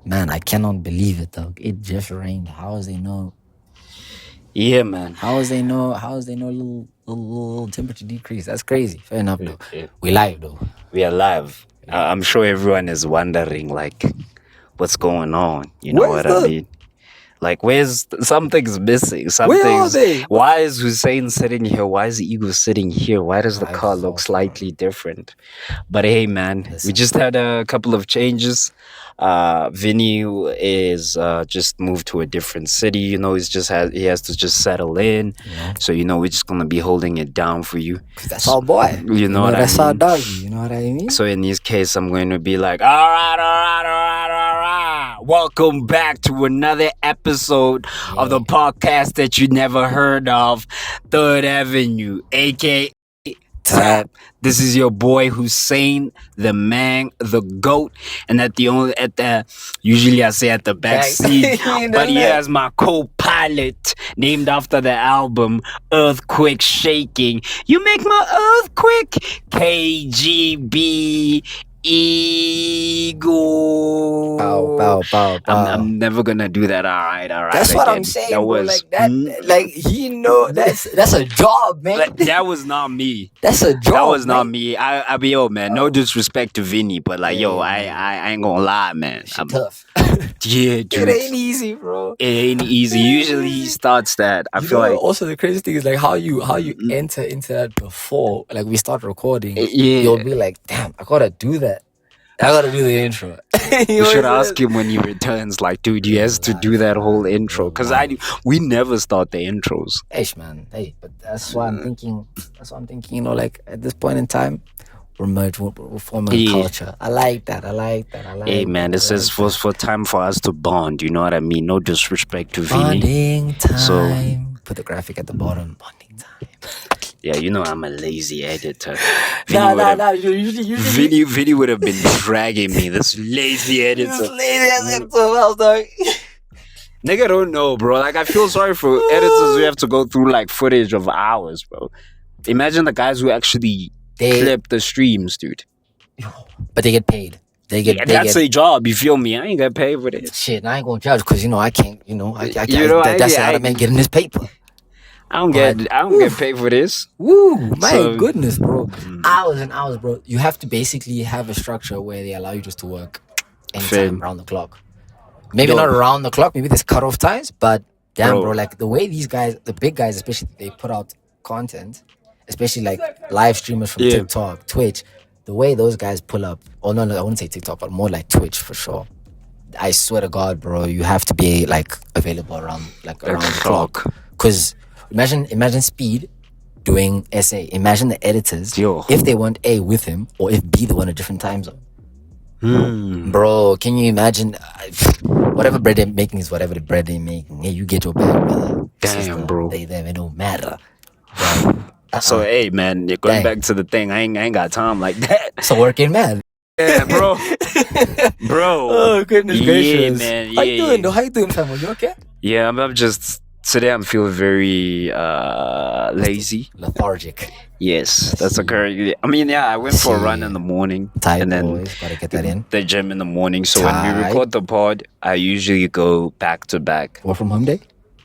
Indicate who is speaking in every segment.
Speaker 1: Man, I cannot believe it, dog. It just rained. How is they know?
Speaker 2: Yeah, man.
Speaker 1: How is they know? Little temperature decrease? That's crazy. Fair enough, though.
Speaker 2: Yeah.
Speaker 1: We live, though.
Speaker 2: We are live. I'm sure everyone is wondering, like, what's going on? You know what I mean? Like, something's missing?
Speaker 1: Where are they?
Speaker 2: Why is Hussein sitting here? Why is Igor sitting here? Why does the car look slightly different? But hey, man, we just had a couple of changes. Vinny is just moved to a different city. You know, he has to just settle in. So we're just gonna be holding it down for you.
Speaker 1: Cause that's our boy.
Speaker 2: You know what I mean?
Speaker 1: That's our doggy. You know what I mean?
Speaker 2: So in this case, I'm going to be like, all right. Welcome back to another episode of the podcast that you never heard of, Third Avenue, aka Tap. This is your boy Hussein, the man, the goat, and usually I say at the back seat, but he has my co-pilot named after the album Earthquake Shaking. You make my earthquake, KGB Igor.
Speaker 1: Bow.
Speaker 2: I'm never gonna do that. All right.
Speaker 1: That's what I'm saying. That was like that. Like that's a job, man.
Speaker 2: Like, that was not me.
Speaker 1: That's a job.
Speaker 2: That was not me. I be man. No disrespect to Vinny, but like I ain't gonna lie, man.
Speaker 1: I'm tough.
Speaker 2: Yeah, dude.
Speaker 1: It ain't easy, bro.
Speaker 2: It ain't easy. Usually he starts that. I feel like
Speaker 1: also the crazy thing is like how you enter into that before like we start recording.
Speaker 2: Yeah.
Speaker 1: You'll be like, damn, I gotta do that. I gotta do the intro.
Speaker 2: You should ask him when he returns. Like, dude, he has to do that whole intro because we never start the intros.
Speaker 1: Hey, man. Hey, but that's why I'm thinking. You know, like at this point in time, we're forming a culture. I like that.
Speaker 2: Hey, man, this is for time for us to bond. You know what I mean? No disrespect to Vinny.
Speaker 1: Bonding time. So put the graphic at the bottom. Bonding time.
Speaker 2: Yeah, you know I'm a lazy editor.
Speaker 1: Usually.
Speaker 2: Vinny would have been dragging me. This lazy editor. Nigga don't know, bro. Like, I feel sorry for editors who have to go through like footage of hours, bro. Imagine the guys who actually clip the streams, dude.
Speaker 1: But they get paid.
Speaker 2: That's a job. You feel me? I ain't get paid for this.
Speaker 1: Shit, I ain't gonna judge because I can't. That's how the man getting his paper.
Speaker 2: I don't get paid for this.
Speaker 1: Woo, my goodness, bro. Hours and hours, bro. You have to basically have a structure where they allow you just to work anytime around the clock. Maybe not around the clock, maybe there's cutoff times, but damn, bro, like the way these guys, the big guys especially, they put out content, especially like live streamers from TikTok, Twitch, the way those guys pull up, I wouldn't say TikTok, but more like Twitch for sure. I swear to God, bro, you have to be like available around the clock. Because Imagine Speed doing essay. Imagine the editors if they want A with him or if B they want a different time zone. Bro, can you imagine? Whatever bread they're making is whatever the bread they're making. Hey, you get your bag, brother.
Speaker 2: Damn, bro.
Speaker 1: They don't matter.
Speaker 2: So hey, man, you're going back to the thing. I ain't got time like that.
Speaker 1: So working mad.
Speaker 2: Yeah, bro.
Speaker 1: Oh goodness gracious.
Speaker 2: Man.
Speaker 1: How you doing? How you doing, fam? You okay?
Speaker 2: Yeah, I'm just. Today I'm feeling very lazy.
Speaker 1: Lethargic.
Speaker 2: Yes, that's correct. I mean, I went for a run in the morning.
Speaker 1: Tired
Speaker 2: and then
Speaker 1: boys, gotta get that in.
Speaker 2: The gym in the morning. So when we record the pod, I usually go back to back.
Speaker 1: Work from home day?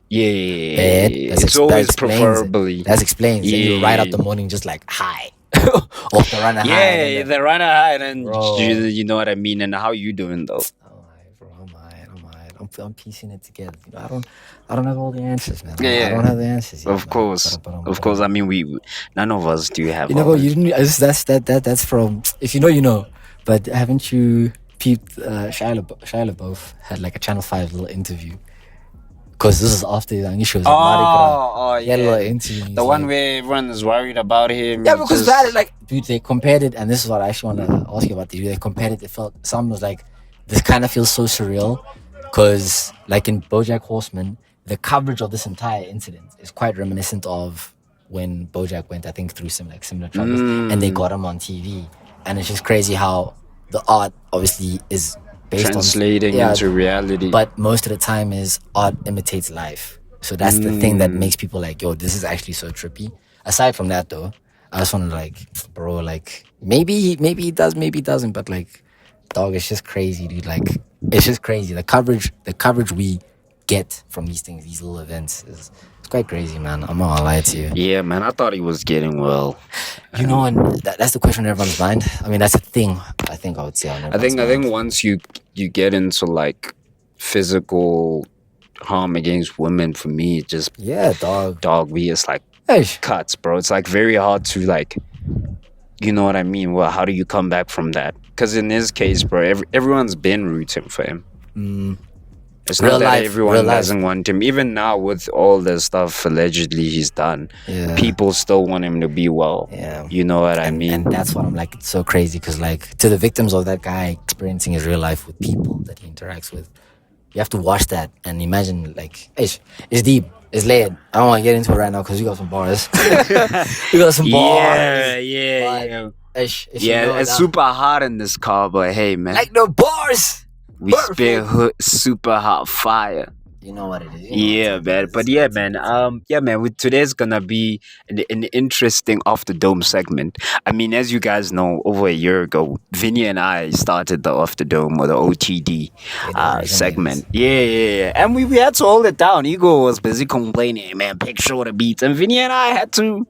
Speaker 2: Yeah. It's always preferably.
Speaker 1: That explains. Yeah. You ride out the morning just like high. Off the runner high.
Speaker 2: Yeah, the runner high. And then you know what I mean. And how you doing though?
Speaker 1: I'm piecing it together. I don't have all the answers, man.
Speaker 2: Yeah.
Speaker 1: I don't have the answers yet,
Speaker 2: of course. I mean, none of us do have.
Speaker 1: That's from, if you know. But haven't you peeped? Shia LaBeouf had like a Channel 5 little interview. Because this is after the issues.
Speaker 2: Yeah.
Speaker 1: Little interview.
Speaker 2: The one where everyone is worried about him.
Speaker 1: Yeah, because dude, they compared it, and this is what I actually want to ask you about. They compared it. It felt some was like, this kind of feels so surreal. Because, like in BoJack Horseman, the coverage of this entire incident is quite reminiscent of when BoJack went, I think, through similar troubles, and they got him on TV. And it's just crazy how the art obviously is based
Speaker 2: translating into reality.
Speaker 1: But most of the time is art imitates life. So that's the thing that makes people like, yo, this is actually so trippy. Aside from that, though, I just want to like, bro, like maybe he does, maybe he doesn't, but like, dog, it's just crazy, dude. Like, it's just crazy. The coverage we get from these things, these little events, it's quite crazy, man. I'm not gonna lie to you.
Speaker 2: Yeah, man. I thought he was getting well.
Speaker 1: You know, and that's the question in everyone's mind. I mean, that's a thing. I think I would say.
Speaker 2: I think once you get into like physical harm against women, for me, it just dog. It's like cuts, bro. It's like very hard to like. You know what I mean? Well, how do you come back from that? Because in his case, bro, everyone's been rooting for him. It's not that everyone doesn't want him. Even now, with all the stuff allegedly he's done, people still want him to be well. Yeah. You know what I mean?
Speaker 1: And that's what I'm like, it's so crazy. Because like, to the victims of that guy experiencing his real life with people that he interacts with, you have to watch that and imagine, like, it's deep. It's layered. I don't want to get into it right now because we got some bars. We got some bars.
Speaker 2: Yeah. It's super hot in this car, but hey, man.
Speaker 1: Like the bars.
Speaker 2: We spit super hot fire.
Speaker 1: You know what it is.
Speaker 2: Man. But yeah, man. Today's gonna be an interesting off the dome segment. I mean, as you guys know, over a year ago, Vinny and I started the off the dome or the OTD segment. Yeah. And we had to hold it down. Igor was busy complaining, man, pick shorter beats. And Vinny and I had to.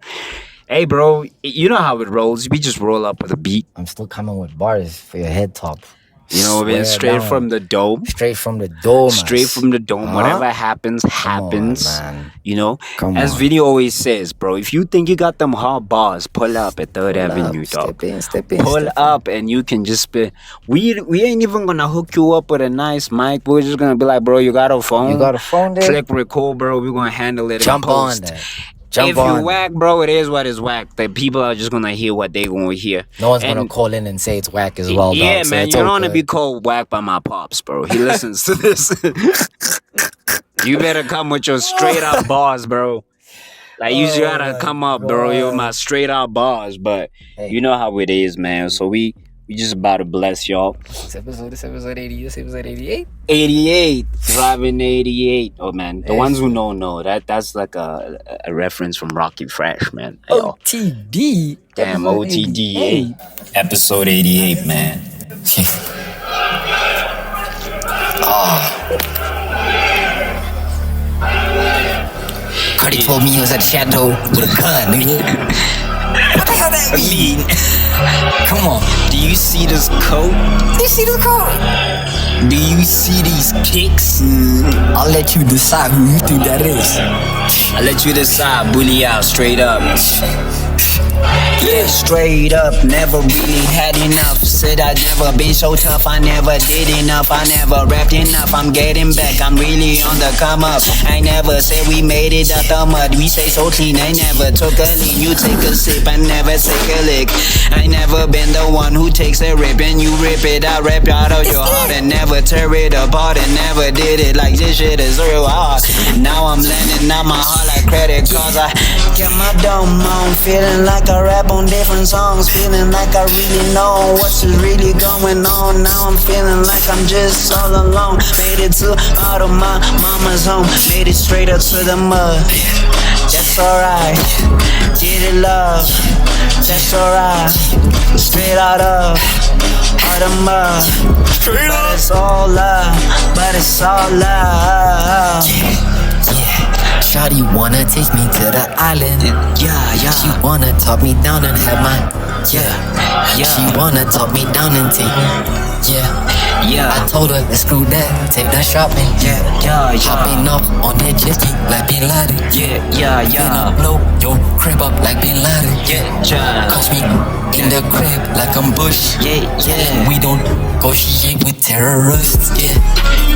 Speaker 2: Hey, bro, you know how it rolls. We just roll up with a beat.
Speaker 1: I'm still coming with bars for your head top.
Speaker 2: You know, man, straight from the dome.
Speaker 1: Straight from the dome.
Speaker 2: Whatever happens. On,
Speaker 1: man.
Speaker 2: You know? As Vinny always says, bro, if you think you got them hard bars, pull up at 3rd Avenue, dog.
Speaker 1: Step in.
Speaker 2: Pull up and you can just spit. We ain't even gonna hook you up with a nice mic. We're just gonna be like, bro, you got a phone?
Speaker 1: There?
Speaker 2: Click record, bro. We're gonna handle it.
Speaker 1: Jump on there.
Speaker 2: If you whack, bro, it is what is whack. The people are just gonna hear what they gonna hear.
Speaker 1: No one's gonna call in and say it's whack as well.
Speaker 2: Yeah,
Speaker 1: dog,
Speaker 2: man, you don't wanna be called whack by my pops, bro. He listens to this. You better come with your straight up bars, bro. Like you gotta come up, bro. You're my straight up bars, but you know how it is, man. So we just about to bless y'all.
Speaker 1: This episode 80. This episode 88.
Speaker 2: 88. Driving 88. Oh, man. The ones who know. That's like a reference from Rocky Fresh, man.
Speaker 1: OTD.
Speaker 2: Damn, OTD. Episode 88, man.
Speaker 1: Cardi told me he was at the chateau with a gun, nigga. What the hell that mean? Come on.
Speaker 2: Do you see this coat?
Speaker 1: Do you see the coat?
Speaker 2: Do you see these kicks?
Speaker 1: I'll let you decide who you think that is.
Speaker 2: I'll let you decide, bully out, straight up. Yeah, straight up, never really had enough. Said I'd never been so tough, I never did enough, I never rapped enough. I'm getting back, I'm really on the come up. I never said we made it out the mud. We say so clean, I never took a lean. You take a sip, I never take a lick. I never been the one who takes a rip and you rip it. I rap out of your heart and never tear it apart. And never did it like this shit is real hard. Now I'm landing out my heart like credit cards. I get my dome on, feeling like I rap on different songs, feeling like I really know what's really going on. Now I'm feeling like I'm just all alone. Made it to out of my mama's home, made it straight up to the mud. That's alright, get it love. That's alright, straight out of the mud. But it's all love, but it's all love.
Speaker 1: Shawty wanna take me to the island. Yeah. She wanna talk me down and have my. Yeah. She wanna talk me down and take. Yeah. I told her, let's screw that, take that shopping. Yeah. Hopping off on that jet ski like Bin Laden. Yeah. Finna blow your crib up like Bin Laden. Yeah. Catch me in the crib like I'm Bush. Yeah. We don't negotiate with terrorists. Yeah.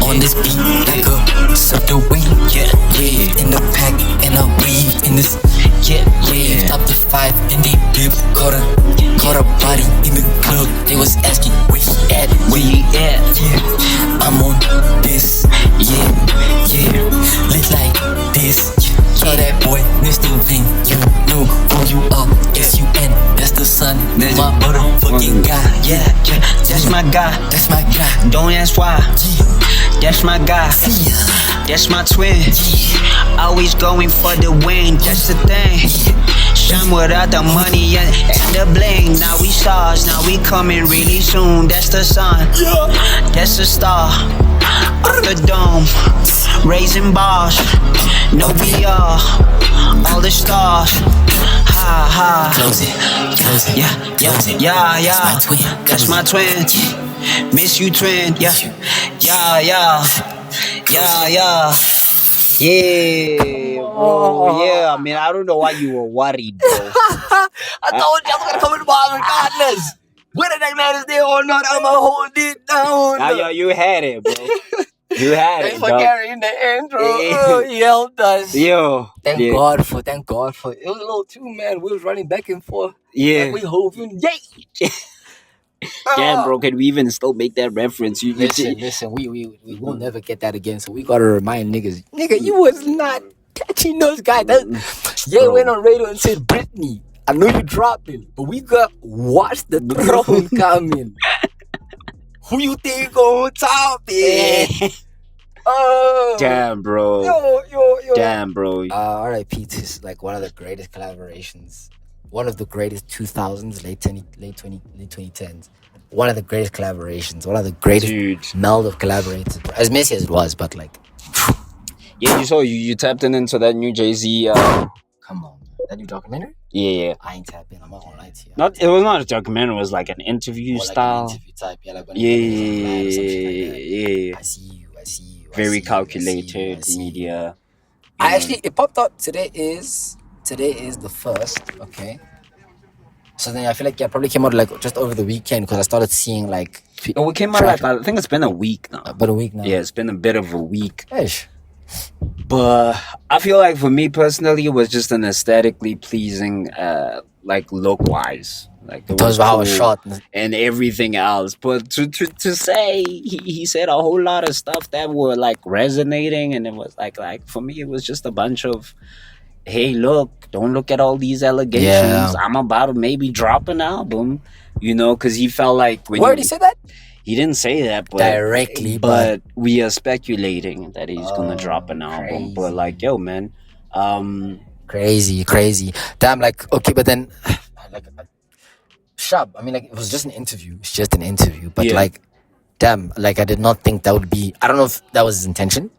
Speaker 1: On this beat like a subtle wing. Yeah. In the pack and I weave in this. Yeah. Stop the fight and they dip. Caught a body in the club. They was asking where he at. Yeah. I'm on this. Yeah. Lit like this. Tell that boy, Mr. Ving, you know who you are. S-U-N, that's the son, that's my motherfucking guy.
Speaker 2: Yeah, that's my guy.
Speaker 1: That's my guy.
Speaker 2: Don't ask why. That's my guy. That's my twin. Always going for the win. That's the thing. Shine without the money and the bling. Now we stars, now we coming really soon. That's the sun, that's the star. Up the dome, raising bars. No VR, all the stars. Ha ha.
Speaker 1: Close it.
Speaker 2: Yeah. That's my twin. Miss you, twin. Yeah. Yeah, bro. Yeah, I mean, I don't know why you were worried, bro.
Speaker 1: I told you I was gonna come in the bar regardless. Whether that man is there or not, I'ma hold it down.
Speaker 2: Now, you had it, bro. You had
Speaker 1: Thanks
Speaker 2: it,
Speaker 1: for
Speaker 2: dog.
Speaker 1: carrying the intro.
Speaker 2: Yeah.
Speaker 1: Oh, he helped us.
Speaker 2: Yo.
Speaker 1: Thank God for. It was a little too, man. We was running back and forth.
Speaker 2: Yeah.
Speaker 1: Like we hoping. Yay!
Speaker 2: Damn, bro, can we even still make that reference?
Speaker 1: Listen, we will never get that again. So we gotta remind niggas, nigga, you was not catching those guys. Yeah, went on radio and said, Britney, I know you dropped it, but we got watch the throne coming. Who you think on top it?
Speaker 2: Damn, bro.
Speaker 1: Yo.
Speaker 2: Damn, bro.
Speaker 1: R.I.P. to like one of the greatest collaborations. One of the greatest 2000s, late 2010s. One of the greatest collaborations. One of the greatest meld of collaborators. As messy as it was, but like...
Speaker 2: Yeah, you tapped into that new Jay-Z...
Speaker 1: Come on, that new documentary?
Speaker 2: Yeah.
Speaker 1: I ain't tapped in, I'm not gonna lie to you.
Speaker 2: It was not a documentary, it was like an interview style.
Speaker 1: Like an interview type,
Speaker 2: Yeah.
Speaker 1: I see you.
Speaker 2: Very calculated media.
Speaker 1: It popped out. Today is the 1st, okay? So then I feel like probably came out like just over the weekend because I started seeing like...
Speaker 2: We came out like, I think it's been a week now.
Speaker 1: About a week now?
Speaker 2: Yeah, it's been a bit of a week.
Speaker 1: Ish.
Speaker 2: But I feel like for me personally, it was just an aesthetically pleasing, like look-wise. Like
Speaker 1: it was how it was shot
Speaker 2: and everything else. But to say he said a whole lot of stuff that were like resonating, and it was like for me it was just a bunch of, hey, look, don't look at all these allegations. Yeah. I'm about to maybe drop an album, because he felt like
Speaker 1: when... Where did he say that?
Speaker 2: He didn't say that
Speaker 1: directly,
Speaker 2: but we are speculating that he's gonna drop an album. Crazy. But like, yo, man,
Speaker 1: crazy. Damn, like, okay, but then like Shab, I mean, like, it was just an interview. It's just an interview, but like, damn, like, I did not think that would be. I don't know if that was his intention.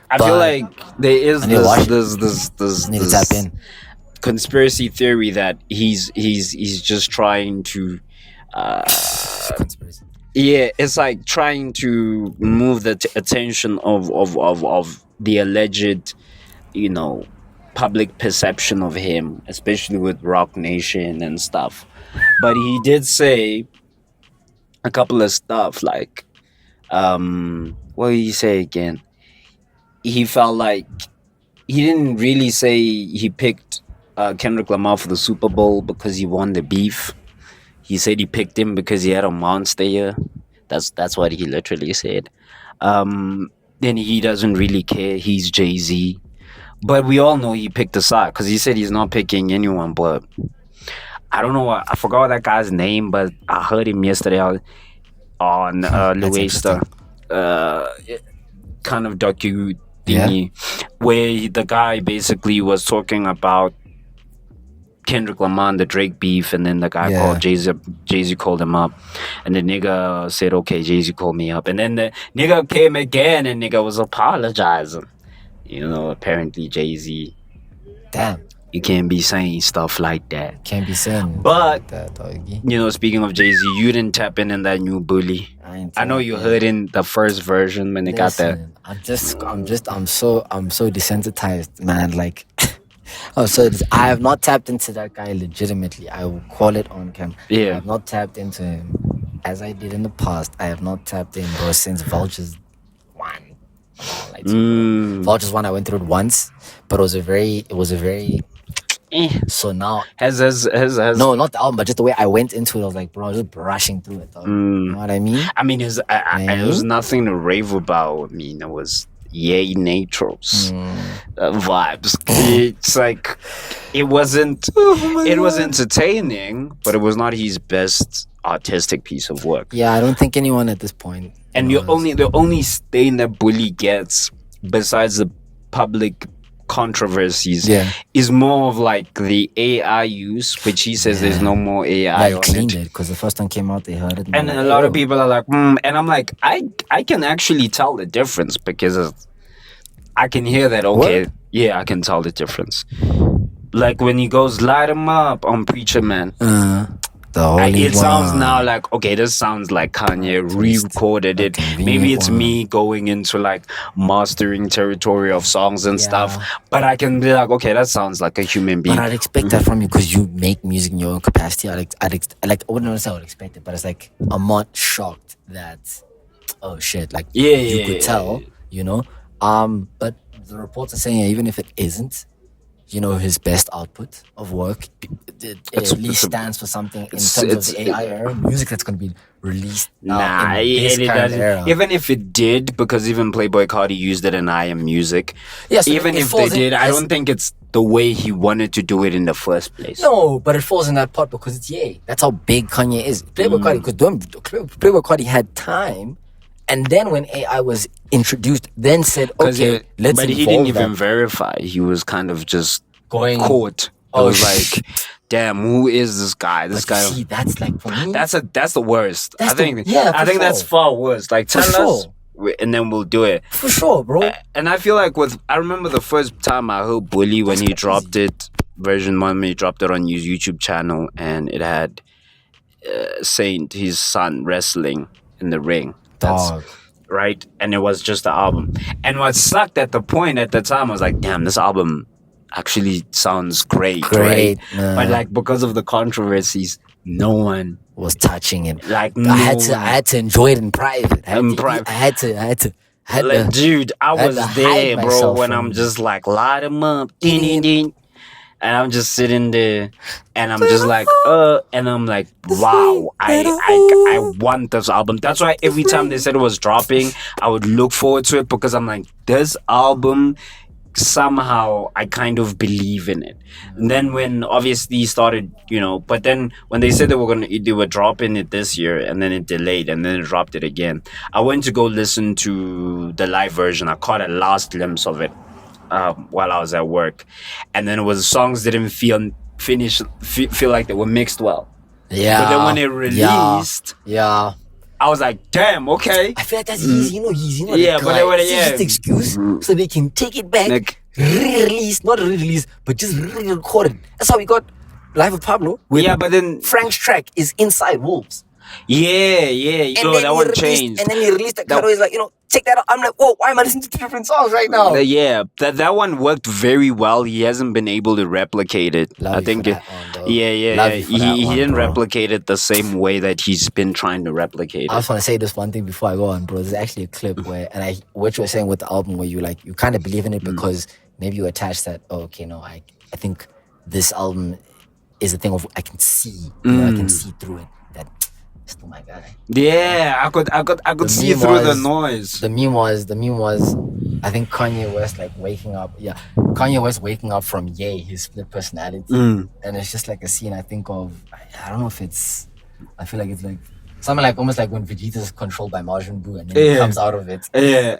Speaker 2: I feel like there is this
Speaker 1: need to tap in
Speaker 2: conspiracy theory that he's just trying to.
Speaker 1: Conspiracy.
Speaker 2: Yeah, it's like trying to move the attention of the alleged, public perception of him, especially with Rock Nation and stuff. But he did say a couple of stuff like, what did he say again? He felt like he didn't really say he picked Kendrick Lamar for the Super Bowl because he won the beef. He said he picked him because he had a monster year. That's what he literally said. Then he doesn't really care. He's Jay-Z. But we all know he picked a side because he said he's not picking anyone. But I don't know. I forgot what that guy's name, but I heard him yesterday on Luesta kind of docu thingy where the guy basically was talking about Kendrick Lamar and the Drake beef, and then the guy called Jay-Z called him up, and the nigga said, okay, Jay-Z called me up, and then the nigga came again and nigga was apologizing. Apparently Jay-Z,
Speaker 1: damn,
Speaker 2: you can't be saying stuff like that.
Speaker 1: Can't be saying
Speaker 2: but
Speaker 1: like that, doggy.
Speaker 2: Speaking of Jay-Z, you didn't tap in that new Bully. I know you heard in the first version when they got that.
Speaker 1: I'm so desensitized, man. Like I have not tapped into that guy legitimately. I will call it on camera.
Speaker 2: Yeah.
Speaker 1: I have not tapped into him as I did in the past. I have not tapped in, bro, since Vultures 1. Vultures 1, I went through it once, but it was a very so now
Speaker 2: has
Speaker 1: no, not the album, but just the way I went into it, I was like, bro, I was just brushing through it, dog. You know what I mean?
Speaker 2: I mean, it was nothing to rave about. I mean, it was yay natures vibes. It's like it wasn't it was entertaining, but it was not his best artistic piece of work.
Speaker 1: Yeah, I don't think anyone at this point.
Speaker 2: And the only stain that Bully gets, besides the public controversies
Speaker 1: Yeah.
Speaker 2: is more of like the AI use, which he says there's no more AI
Speaker 1: Yeah,
Speaker 2: on
Speaker 1: he cleaned
Speaker 2: it.
Speaker 1: it because the first time came out, they heard it.
Speaker 2: And
Speaker 1: they're
Speaker 2: a
Speaker 1: like,
Speaker 2: lot
Speaker 1: "Hey,
Speaker 2: of people are like, and I'm like, I can actually tell the difference because I can hear that. Okay,
Speaker 1: What?
Speaker 2: yeah, I can tell the difference. Like when he goes, light him up on Preacher Man.
Speaker 1: The Holy
Speaker 2: It sounds
Speaker 1: One.
Speaker 2: now like, okay, this sounds like Kanye re-recorded it.
Speaker 1: Fucking
Speaker 2: Maybe
Speaker 1: Vinny
Speaker 2: it's
Speaker 1: one.
Speaker 2: me going into like mastering territory of songs and stuff.
Speaker 1: Yeah.
Speaker 2: But I can be like, okay, that sounds like a human being.
Speaker 1: But I'd expect that from you because you make music in your own capacity. I wouldn't say I would expect it, but it's like I'm not shocked that oh shit, like you could tell, you know. But the reports are saying even if it isn't, you know, his best output of work, it at least stands for something in terms of the AI era, music that's going to be released now in this current era.
Speaker 2: Even if it did, because even Playboy Cardi used it in I Am Music.
Speaker 1: Yeah, so
Speaker 2: even if they did, I don't think it's the way he wanted to do it in the first place.
Speaker 1: No, but it falls in that pot because it's Ye. That's how big Kanye is. Playboy Cardi, because Playboy Cardi had time. And then when AI was introduced, then said, okay, let's
Speaker 2: But he didn't even verify. He was kind of just
Speaker 1: going
Speaker 2: caught. It was like, damn, who is this guy? This guy.
Speaker 1: See, that's like for me.
Speaker 2: That's the worst.
Speaker 1: I
Speaker 2: think that's far worse. Like tell us, and then we'll do it
Speaker 1: for sure, bro.
Speaker 2: And I feel like I remember the first time I heard Bully when he dropped it, version 1, when he dropped it on his YouTube channel, and it had Saint, his son, wrestling in the ring.
Speaker 1: Dog.
Speaker 2: Right? And it was just the album. And what sucked at the time, I was like, damn, this album actually sounds great. Right? But like because of the controversies, no one
Speaker 1: was touching it.
Speaker 2: Like
Speaker 1: I had to enjoy it in private. I had to.
Speaker 2: Dude, I was there, bro, when I'm just like, light him up. And I'm just sitting there, and I'm just like, and I'm like, wow, I want this album. That's why every time they said it was dropping, I would look forward to it because I'm like, this album, somehow I kind of believe in it. And then when obviously started, you know, but then when they said they were dropping it this year, and then it delayed, and then it dropped it again, I went to go listen to the live version. I caught a last glimpse of it while I was at work, and then it was songs didn't feel like they were mixed well.
Speaker 1: Yeah.
Speaker 2: But then when it released,
Speaker 1: yeah,
Speaker 2: I was like, damn, okay.
Speaker 1: I feel like that's easy, you know.
Speaker 2: Yeah, but
Speaker 1: it's just an excuse so they can take it back,
Speaker 2: like,
Speaker 1: re-release, not re-release, but just re-record it. That's how we got Live with Pablo.
Speaker 2: But then
Speaker 1: Frank's track is Inside Wolves.
Speaker 2: Yeah. That one changed.
Speaker 1: And then he released that cut. He's like, check that out. I'm like, whoa, why am I listening to 2 different songs right now?
Speaker 2: That one worked very well. He hasn't been able to replicate it.
Speaker 1: Love
Speaker 2: I think he didn't replicate it the same way that he's been trying to replicate it.
Speaker 1: I just want to say this one thing before I go on, bro. There's actually a clip where, what you were saying with the album, where you kind of believe in it because maybe you attach that. Oh, okay, no, I think this album is a thing of I can see, I can see through it. That. Still my guy.
Speaker 2: Yeah, I could see through the noise.
Speaker 1: The meme was I think Kanye West waking up. Yeah, Kanye West waking up from Ye, his split personality, and it's just like a scene I think of. I don't know if it's. I feel like it's like something like almost like when Vegeta's controlled by Majin Buu and then he comes out of it.
Speaker 2: Yeah.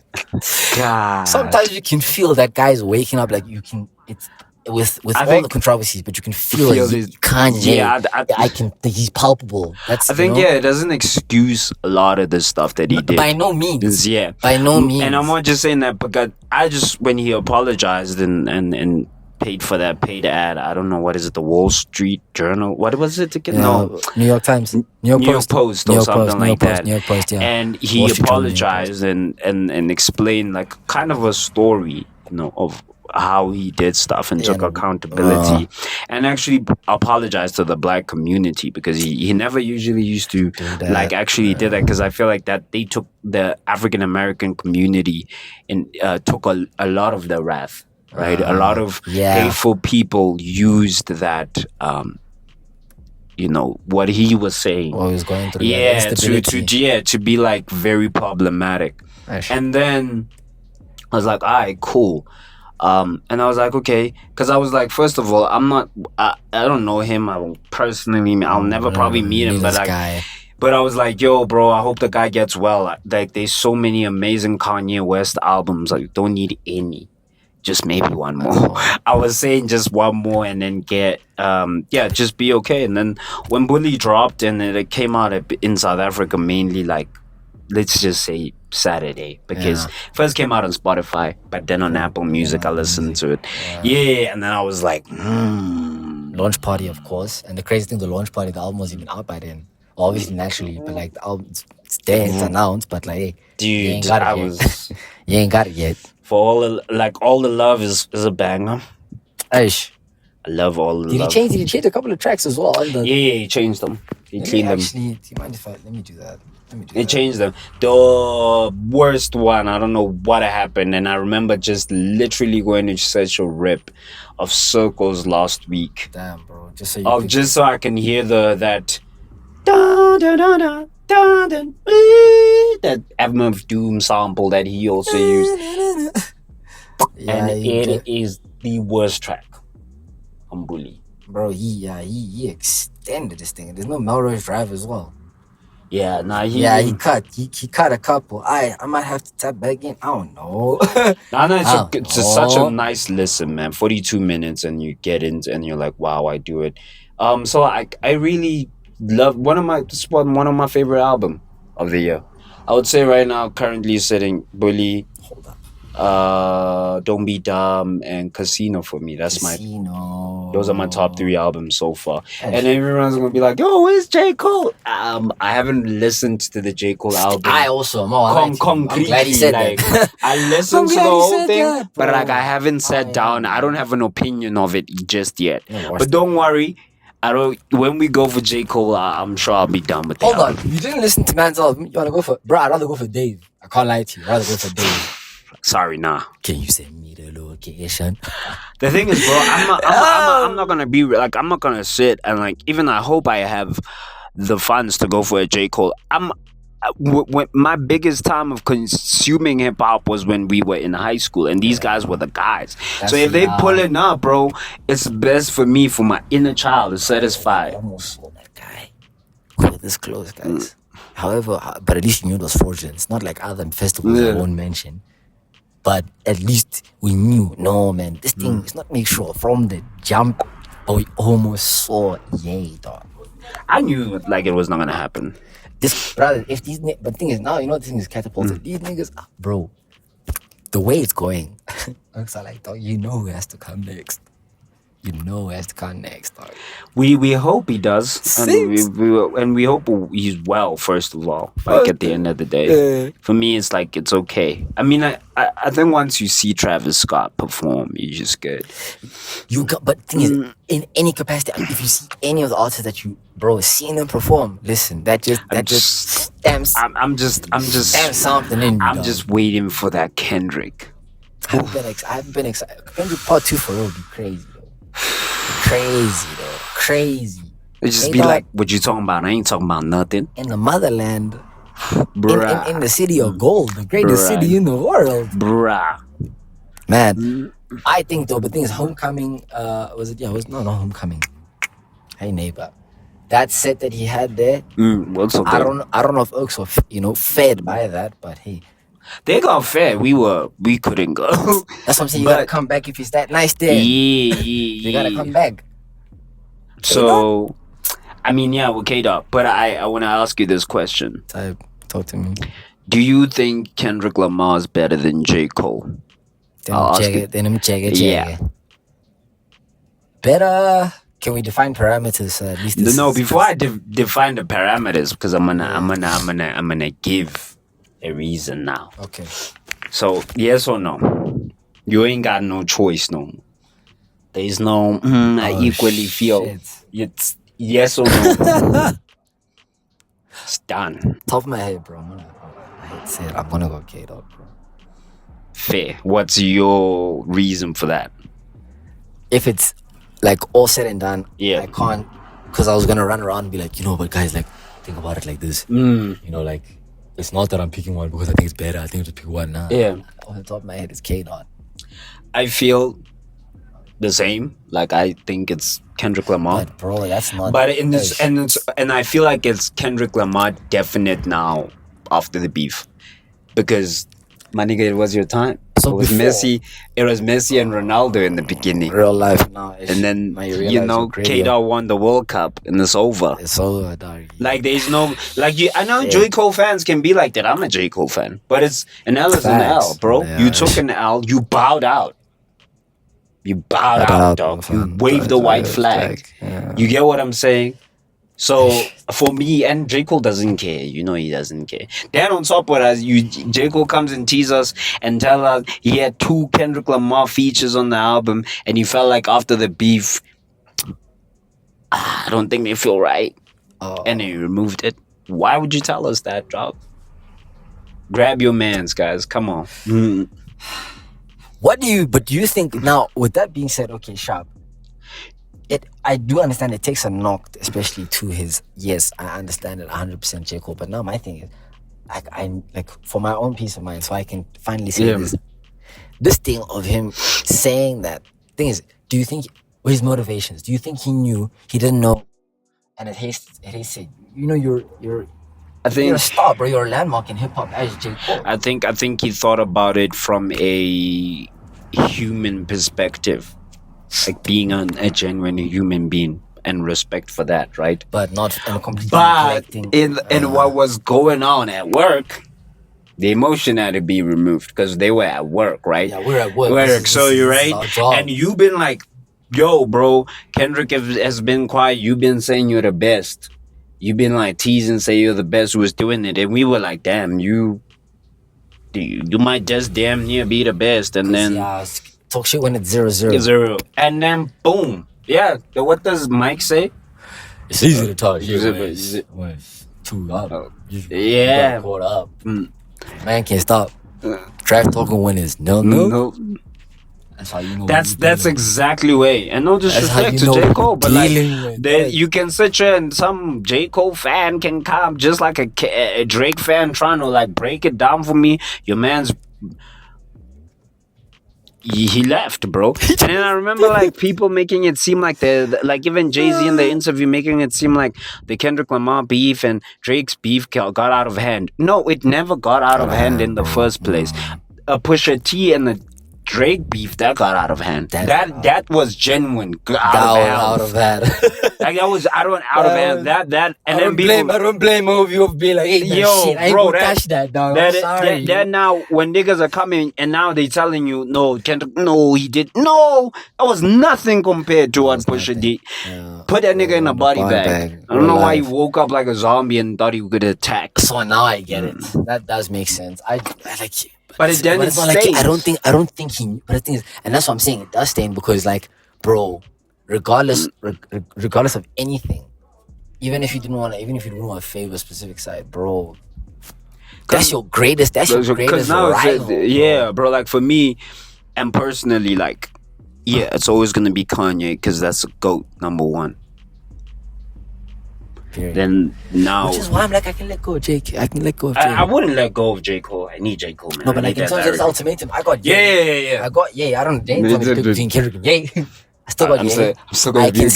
Speaker 2: God.
Speaker 1: Sometimes you can feel that guy's waking up. Like you can. It's. With all the controversies, but you can feel Kanye.
Speaker 2: Yeah,
Speaker 1: I can. He's palpable. That's.
Speaker 2: I think it doesn't excuse a lot of the stuff that he did.
Speaker 1: By no means.
Speaker 2: Yeah.
Speaker 1: By no means.
Speaker 2: And I'm not just saying that because when he apologized and paid for that paid ad. I don't know what is it. The Wall Street Journal. What was it again? No,
Speaker 1: New York Times. New York Post
Speaker 2: or something like that.
Speaker 1: New York Post. Yeah.
Speaker 2: And he apologized and explained kind of a story, of how he did stuff and took accountability and actually apologized to the Black community because he never usually used to actually did that because I feel like that they took the African American community and took a lot of the wrath, right? A lot of hateful people used that what he was saying,
Speaker 1: what he was going through,
Speaker 2: to be very problematic. And then I was like, all right, cool. And I was like, okay, because I was like, first of all, I don't know him. I'll never probably meet him, but I was like, yo, bro, I hope the guy gets well. There's so many amazing Kanye West albums. Don't need any. just maybe one more. I was saying just one more and then get just be okay. And then when Bully dropped and it came out in South Africa mainly, like, let's just say Saturday, because first came out on Spotify, but then on Apple Music I listened to it. And then I was like,
Speaker 1: launch party, of course. And the crazy thing, the launch party, the album was even out by then. Obviously, naturally, but like the album, it's there, it's announced, but like, hey,
Speaker 2: dude,
Speaker 1: you ain't got it yet. You ain't got it yet.
Speaker 2: For all the love is a banger.
Speaker 1: Aish.
Speaker 2: I love all the love.
Speaker 1: Did he change a couple of tracks as well?
Speaker 2: He changed them. He cleaned them.
Speaker 1: Actually, do you mind if let me do that?
Speaker 2: He changed them. The worst one, I don't know what happened, and I remember just literally going to such a rip of Circles last week.
Speaker 1: Damn, bro. Just
Speaker 2: so I can hear that da da da da da da that Album of Doom sample that he also used. And it is the worst track on Bully.
Speaker 1: Bro, he extended this thing. There's no Melrose Drive as well.
Speaker 2: Yeah,
Speaker 1: he cut a couple. I might have to tap back in. I don't know.
Speaker 2: It's such a nice listen, man. 42 minutes and you get into and you're like, wow, I do it. So I really love one of my favorite album of the year. I would say right now, currently sitting Bully,
Speaker 1: hold up,
Speaker 2: Don't Be Dumb, and Casino for me. Those are my top 3 albums so far. And everyone's gonna be like, "Yo, where's J. Cole?" I haven't listened to the J. Cole album.
Speaker 1: I also am.
Speaker 2: Concretely,
Speaker 1: glad he said that.
Speaker 2: I listened to the whole thing, but like I haven't sat down. I don't have an opinion of it just yet. But don't worry. When we go for J. Cole, I'm sure I'll be done with that.
Speaker 1: Hold on, you didn't listen to man's album. You wanna go for? Bro, I'd rather go for Dave. I can't lie to you. I'd rather go for Dave.
Speaker 2: Sorry, nah.
Speaker 1: Can you send me the location?
Speaker 2: The thing is, bro, I'm not gonna be like, I'm not gonna sit and like, even I hope I have the funds to go for a J. Cole. When my biggest time of consuming hip hop was when we were in high school, and these guys were the guys. So if they pulling up, bro, it's best for me, for my inner child, to satisfy.
Speaker 1: I almost saw that guy. We were this close, guys. However, but at least you knew it was fraudulent. It's not like other festivals I won't mention. But at least we knew, no, man, this thing is not make sure from the jump. But we almost saw, yay, dog.
Speaker 2: I knew like it was not gonna happen.
Speaker 1: This brother, if these but the thing is now, you know, this thing is catapulted. These niggas, bro, the way it's going, looks like, dog, you know who has to come next. You know who has to come next, dog.
Speaker 2: We hope he does, and we hope he's well. First of all, like at the end of the day, for me, it's like it's okay. I mean, I think once you see Travis Scott perform, you're just good.
Speaker 1: But the thing is, in any capacity, if you see any of the artists that you, bro, seeing them perform, listen, that just stamps.
Speaker 2: I'm just
Speaker 1: stamps something in you.
Speaker 2: I'm just waiting for that Kendrick.
Speaker 1: I haven't been excited. Kendrick Part 2 for real would be crazy. Crazy.
Speaker 2: It just be like, what you talking about? I ain't talking about nothing.
Speaker 1: In the motherland, in the city of gold, the greatest city in the world, man. I think though, but the thing is, Homecoming, was it? Yeah, it was not Homecoming. Hey neighbor, that set that he had there.
Speaker 2: What's okay?
Speaker 1: I don't know if Oaks were fed by that, but hey.
Speaker 2: They got fed. We couldn't go.
Speaker 1: That's what I'm saying. You gotta come back if it's that nice there.
Speaker 2: Yeah.
Speaker 1: You gotta come back.
Speaker 2: So, I mean, yeah, okay, dog. But I want to ask you this question.
Speaker 1: Talk to me.
Speaker 2: Do you think Kendrick Lamar is better than J. Cole?
Speaker 1: Then check it. Better. Can we define parameters? At least
Speaker 2: before I define the parameters, because I'm gonna give a reason now.
Speaker 1: Okay.
Speaker 2: So yes or no? You ain't got no choice no more. There's no I equally feel it's yes or no. It's done.
Speaker 1: Top of my head, bro. I hate to say it. I'm gonna go K-Dog, bro.
Speaker 2: Fair. What's your reason for that?
Speaker 1: If it's like all said and done,
Speaker 2: yeah,
Speaker 1: I can't, because I was gonna run around and be like, but guys, like, think about it like this. Like, it's not that I'm picking one because I think it's better. I think I'll just pick one now.
Speaker 2: Yeah.
Speaker 1: On the top of my head, it's K-Dot.
Speaker 2: I feel the same. Like, I think it's Kendrick Lamar.
Speaker 1: But bro, that's not.
Speaker 2: But and I feel like it's Kendrick Lamar definite now after the beef, because my nigga, it was your time.
Speaker 1: So
Speaker 2: it was
Speaker 1: before,
Speaker 2: Messi. It was Messi and Ronaldo in the beginning.
Speaker 1: real life now.
Speaker 2: And then,
Speaker 1: now you realize you're great,
Speaker 2: K-Dot won the World Cup and it's over.
Speaker 1: It's over, dog.
Speaker 2: Like, there's no, like, I know J. Cole fans can be like that. I'm a J. Cole fan. But it's an L is an L, bro.
Speaker 1: Yeah.
Speaker 2: You took an L, you bowed out. You bowed out, dog. You waved the white flag.
Speaker 1: Yeah.
Speaker 2: You get what I'm saying? So for me, and J. Cole doesn't care. You know he doesn't care. Then on top of that, J. Cole comes and teases us and tell us he had 2 Kendrick Lamar features on the album, and he felt like after the beef, I don't think they feel right, and he removed it. Why would you tell us that, dog? Grab your mans, guys. Come on.
Speaker 1: But do you think now? With that being said, okay, Sharp. I do understand it takes a knock, especially to his. Yes, I understand it 100%, J. Cole. But now my thing is, I like for my own peace of mind, so I can finally say this thing of him saying that thing is. Do you think his motivations? Do you think he knew? He didn't know, and it said, you're. I think you're a star, bro. You're a landmark in hip hop as J. Cole.
Speaker 2: I think he thought about it from a human perspective. Like being a genuine human being and respect for that, right?
Speaker 1: But not in a completely
Speaker 2: neglecting. In what was going on at work, the emotion had to be removed because they were at work, right?
Speaker 1: Yeah, we're at work.
Speaker 2: So you're right. And you've been like, yo, bro, Kendrick has been quiet. You've been saying you're the best. You've been like teasing, say you're the best who was doing it. And we were like, damn, you might just damn near be the best. And then...
Speaker 1: talk shit when it's 0-0.
Speaker 2: And then boom. Yeah. What does Mike say?
Speaker 1: It's easy to talk. When it's 2 up.
Speaker 2: Yeah.
Speaker 1: Caught up. Man can't stop. Trash talking when it's 0-0. That's how you know.
Speaker 2: That's exactly way. And no disrespect to J. Cole, but like you can sit here and some J. Cole fan can come just like a Drake fan trying to like break it down for me. Your man's he left, bro. And then I remember like people making it seem like like even Jay-Z in the interview making it seem like the Kendrick Lamar beef and Drake's beef got out of hand. No, it never got out of hand in the first place. Pusha T and the Drake beef that got out of hand. That was genuine. Out of hand. Like that was out of hand. That and then people.
Speaker 1: I don't blame all of you of being like, hey, shit, I ain't gonna touch that, dog. Sorry.
Speaker 2: That now when niggas are coming and now they telling you, no, Kendrick, no, he did, no, that was nothing compared to what Pusha did. Yeah. Put that nigga in a body bag. I don't know why he woke up like a zombie and thought he could attack.
Speaker 1: So now I get it. That does make sense. I like.
Speaker 2: But it's not like
Speaker 1: I don't think he. But the thing is, and that's what I'm saying. It does stain because, like, bro, regardless of anything, even if you didn't want to favor a specific side, bro, that's your greatest. That's your greatest rival.
Speaker 2: Yeah, bro. Like for me, and personally, like, yeah, it's always gonna be Kanye because that's a GOAT #1. Period. Then now,
Speaker 1: which is why I'm like, I can let go of J. I can let go of J.
Speaker 2: I wouldn't let go of J. Cole. I need J. Cole, man.
Speaker 1: No, but like in terms of this ultimatum, I got
Speaker 2: yeah.
Speaker 1: I got I don't. They ain't told me to pick between Kendrick and Ye. I still got Ye.
Speaker 2: I'm still gonna be. I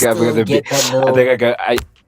Speaker 2: think I got.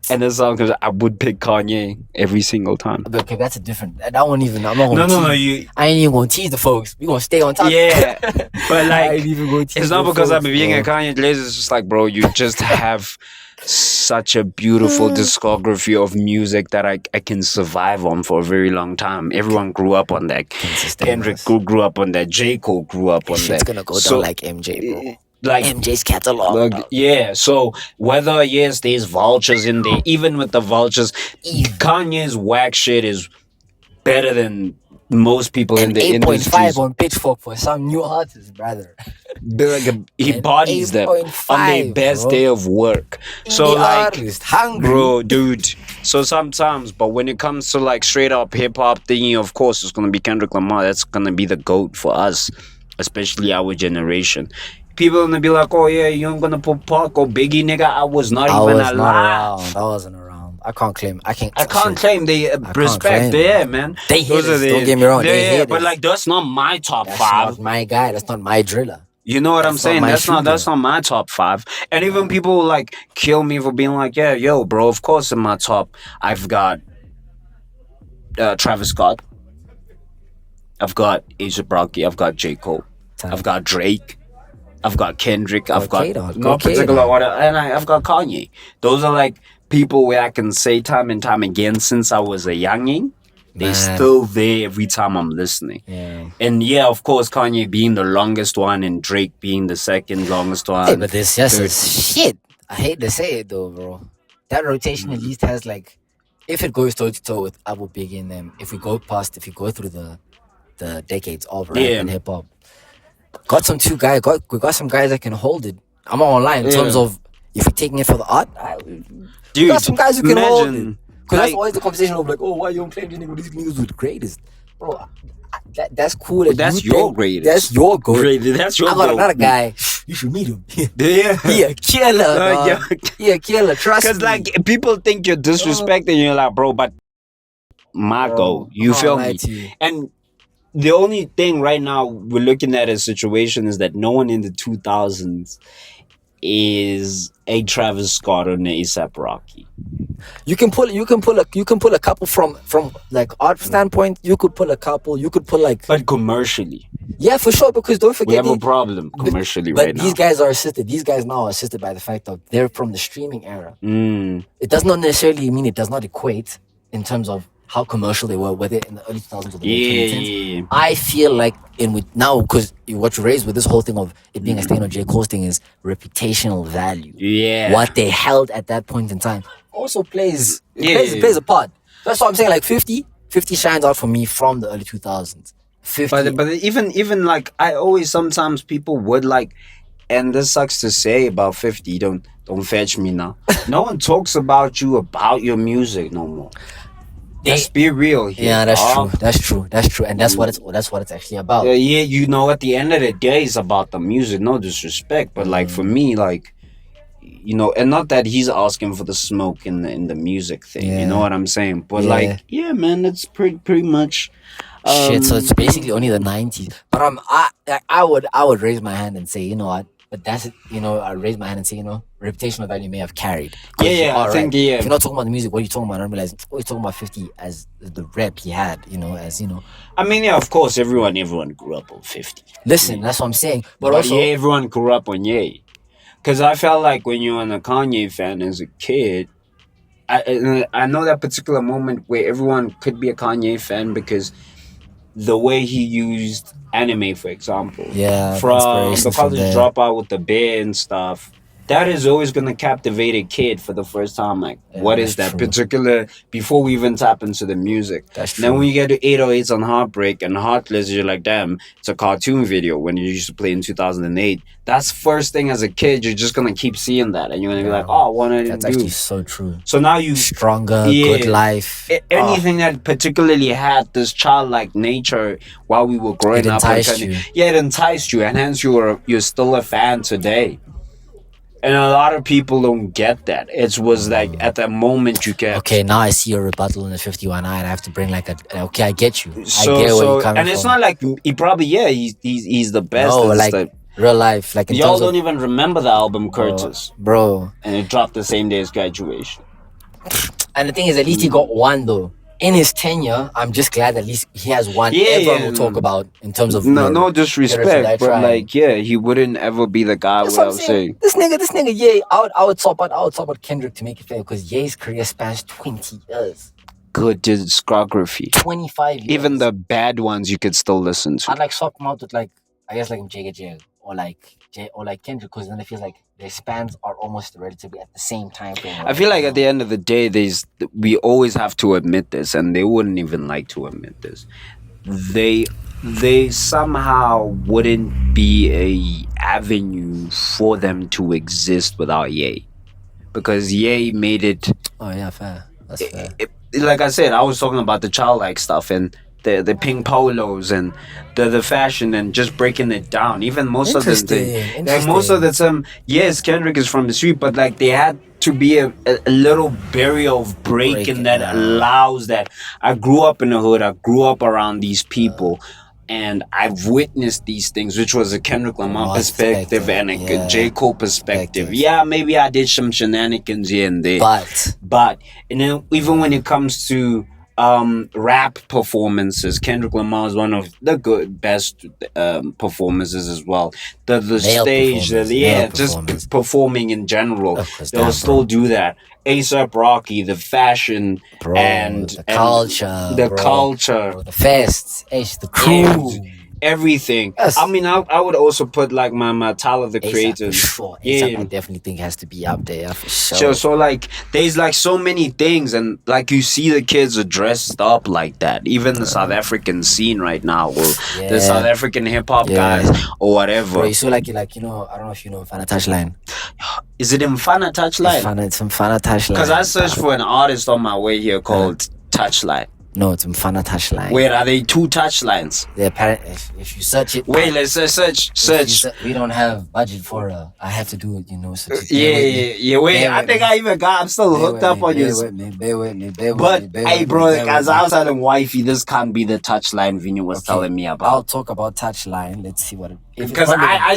Speaker 2: And this song because I would pick Kanye every single time.
Speaker 1: Okay, that's a different. That one even. I'm not gonna.
Speaker 2: No.
Speaker 1: I ain't even gonna tease the folks. We gonna stay on top.
Speaker 2: Yeah, but like, it's not because I'm being a Kanye Glazer. It's just like, bro, you just have such a beautiful discography of music that I can survive on for a very long time. Everyone grew up on that. Kendrick grew up on that. J. Cole grew up on that.
Speaker 1: It's gonna go down like MJ, bro. Like MJ's catalog.
Speaker 2: Yeah, so whether there's vultures in there, even with the vultures, Kanye's whack shit is better than most people in the industry.
Speaker 1: 8.5 on Pitchfork for some new artists, brother.
Speaker 2: He bodies them on their best day of work. So like, bro, dude. So sometimes, but when it comes to like straight up hip hop thingy, of course it's gonna be Kendrick Lamar. That's gonna be the GOAT for us, especially our generation. People gonna be like, oh yeah, you ain't gonna put Pac or Biggie, nigga. I was not even alive.
Speaker 1: I wasn't around. I can't claim. I can't claim
Speaker 2: they respect there, man.
Speaker 1: They hit us. Don't get me wrong. They hit
Speaker 2: but like that's not my top 5.
Speaker 1: That's not my guy. That's not my driller.
Speaker 2: You know what I'm saying? That's not my top 5. And even people like kill me for being like, yeah, yo, bro. Of course, in my top, I've got Travis Scott. I've got A$AP Rocky. I've got J. Cole. I've got Drake. I've got Kendrick. I've got
Speaker 1: K-Dog.
Speaker 2: no particular order, and I've got Kanye. Those are like people where I can say time and time again since I was a youngin'. They're still there every time I'm listening.
Speaker 1: Yeah.
Speaker 2: And yeah, of course, Kanye being the longest one and Drake being the second longest one.
Speaker 1: Hey, but this just is shit. I hate to say it though, bro. That rotation at least has like, if it goes toe to toe with Abu Biggie and them, if you go through the decades of rap and hip hop, got some guys that can hold it. I'm not online in terms of if you're taking it for the art. Dude, got some guys who can hold it. Because that's always the conversation of like, oh, why you don't claim these niggas were the greatest, bro? That's cool.
Speaker 2: That's your greatest.
Speaker 1: That's your greatest.
Speaker 2: That's your.
Speaker 1: I got another guy. You should meet him.
Speaker 2: Yeah,
Speaker 1: he a killer. He a killer. Trust me.
Speaker 2: Because like people think you're disrespecting. You're like, bro, but Marco, you feel me? And the only thing right now we're looking at a situation is that no one in the 2000s is a Travis Scott or an A$AP Rocky.
Speaker 1: You can pull a couple from like art standpoint. You could pull a couple. You could pull like.
Speaker 2: But commercially.
Speaker 1: Yeah, for sure. Because don't forget,
Speaker 2: we have a problem commercially right now.
Speaker 1: But these guys are assisted. These guys now are assisted by the fact that they're from the streaming era. It does not necessarily mean it does not equate in terms of how commercial they were, whether in the early 2000s or the late 2010s. I feel like now, because what you raised with this whole thing of it being a stain on J. Cole's thing is reputational value.
Speaker 2: Yeah.
Speaker 1: What they held at that point in time also plays a part. That's what I'm saying. Like 50 shines out for me from the early 2000s. 50.
Speaker 2: But even like I always sometimes people would like, and this sucks to say about 50. Don't fetch me now. No one talks about you about your music no more. Let's be real here.
Speaker 1: Yeah, that's true, and that's what it's actually about.
Speaker 2: Yeah, you know, at the end of the day, it's about the music. No disrespect, but like for me, like, you know, and not that he's asking for the smoke in the music thing. You know what I'm saying? But like, yeah, man, it's pretty much.
Speaker 1: Shit, so it's basically only the 90s. But I would raise my hand and say, you know what? But that's it, you know, I raise my hand and say, you know, reputational value may have carried.
Speaker 2: I think.
Speaker 1: If you're not talking about the music, what are you talking about? I realize, you're talking about 50 as the rep he had, you know, as, you know.
Speaker 2: I mean, yeah, of course, everyone grew up on 50.
Speaker 1: Listen, that's what I'm saying. But also,
Speaker 2: yeah, everyone grew up on Ye. Because I felt like when you're a Kanye fan as a kid, I know that particular moment where everyone could be a Kanye fan because the way he used anime, for example, from the college dropout with the bear and stuff, that is always going to captivate a kid for the first time. Like, what is that particular, before we even tap into the music.
Speaker 1: That's true.
Speaker 2: Then when you get to 808s on Heartbreak and Heartless, you're like, damn, it's a cartoon video when you used to play in 2008. That's first thing as a kid, you're just going to keep seeing that. And you're going to be like, oh, what did I do?
Speaker 1: That's actually so true.
Speaker 2: So now you...
Speaker 1: Stronger, good life.
Speaker 2: Anything that particularly had this childlike nature while we were growing up. It enticed you. And hence you're still a fan today. And a lot of people don't get that. It was like at that moment you get.
Speaker 1: Okay, now I see your rebuttal in the 51 eye, and I have to bring like okay, I get you. I get where you're coming from.
Speaker 2: And it's not like he probably he's the best.
Speaker 1: No, like real life, like
Speaker 2: y'all don't even remember the album Curtis,
Speaker 1: bro.
Speaker 2: And it dropped the same day as graduation.
Speaker 1: And the thing is, at least he got one though. In his tenure, I'm just glad at least he has one everyone will talk about in terms of
Speaker 2: no disrespect, but like he wouldn't ever be the guy without saying
Speaker 1: this nigga, Ye. I would top out Kendrick to make it fair because Ye's career spans 20 years.
Speaker 2: Good discography.
Speaker 1: 25 years.
Speaker 2: Even the bad ones you could still listen to.
Speaker 1: I'd like swap him out with like I guess like Jagga or like Kendrick because then it feels like their spans are almost relatively at the same time frame.
Speaker 2: I feel like at the end of the day, we always have to admit this, and they wouldn't even like to admit this. They somehow wouldn't be a avenue for them to exist without Ye, because Ye made it.
Speaker 1: Oh yeah, fair. That's fair.
Speaker 2: Like I said, I was talking about the childlike stuff and the pink polos and the fashion and just breaking it down. Even most of the time, yes, Kendrick is from the street, but like they had to be a little barrier of breaking that allows that. I grew up in the hood. I grew up around these people. And I've witnessed these things, which was a Kendrick Lamar perspective and a J. Cole perspective. Yeah, maybe I did some shenanigans here and there. But and then even when it comes to rap performances. Kendrick Lamar is one of the best performances as well. The stage, just performing in general. They'll still do that. A$AP Rocky, the fashion,
Speaker 1: bro,
Speaker 2: and
Speaker 1: the culture,
Speaker 2: bro,
Speaker 1: the fests, the crew.
Speaker 2: Everything. Yes. I mean, I would also put like my Tyler the Creator.
Speaker 1: Sure. A$AP, I definitely think has to be up there for sure.
Speaker 2: So like, there's like so many things, and like you see the kids are dressed up like that. Even the South African scene right now, or the South African hip hop guys or whatever.
Speaker 1: Bro, you so like I don't know if you know Mfana Touchline.
Speaker 2: Is it Mfana Touchline?
Speaker 1: It's Mfana Touchline.
Speaker 2: Because I searched for an artist on my way here called Touchline.
Speaker 1: No, it's Mfana Touchline.
Speaker 2: Wait, are they two touchlines?
Speaker 1: They're apparently, if you search it.
Speaker 2: Wait, let's search.
Speaker 1: We don't have budget for I have to do it,
Speaker 2: Yeah. Wait, I think I even got. I'm still hooked up on you.
Speaker 1: Bear with me.
Speaker 2: But hey, bro, as I was telling wifey, this can't be the Touchline Vinny was telling me about.
Speaker 1: I'll talk about Touchline. Let's see what.
Speaker 2: Because I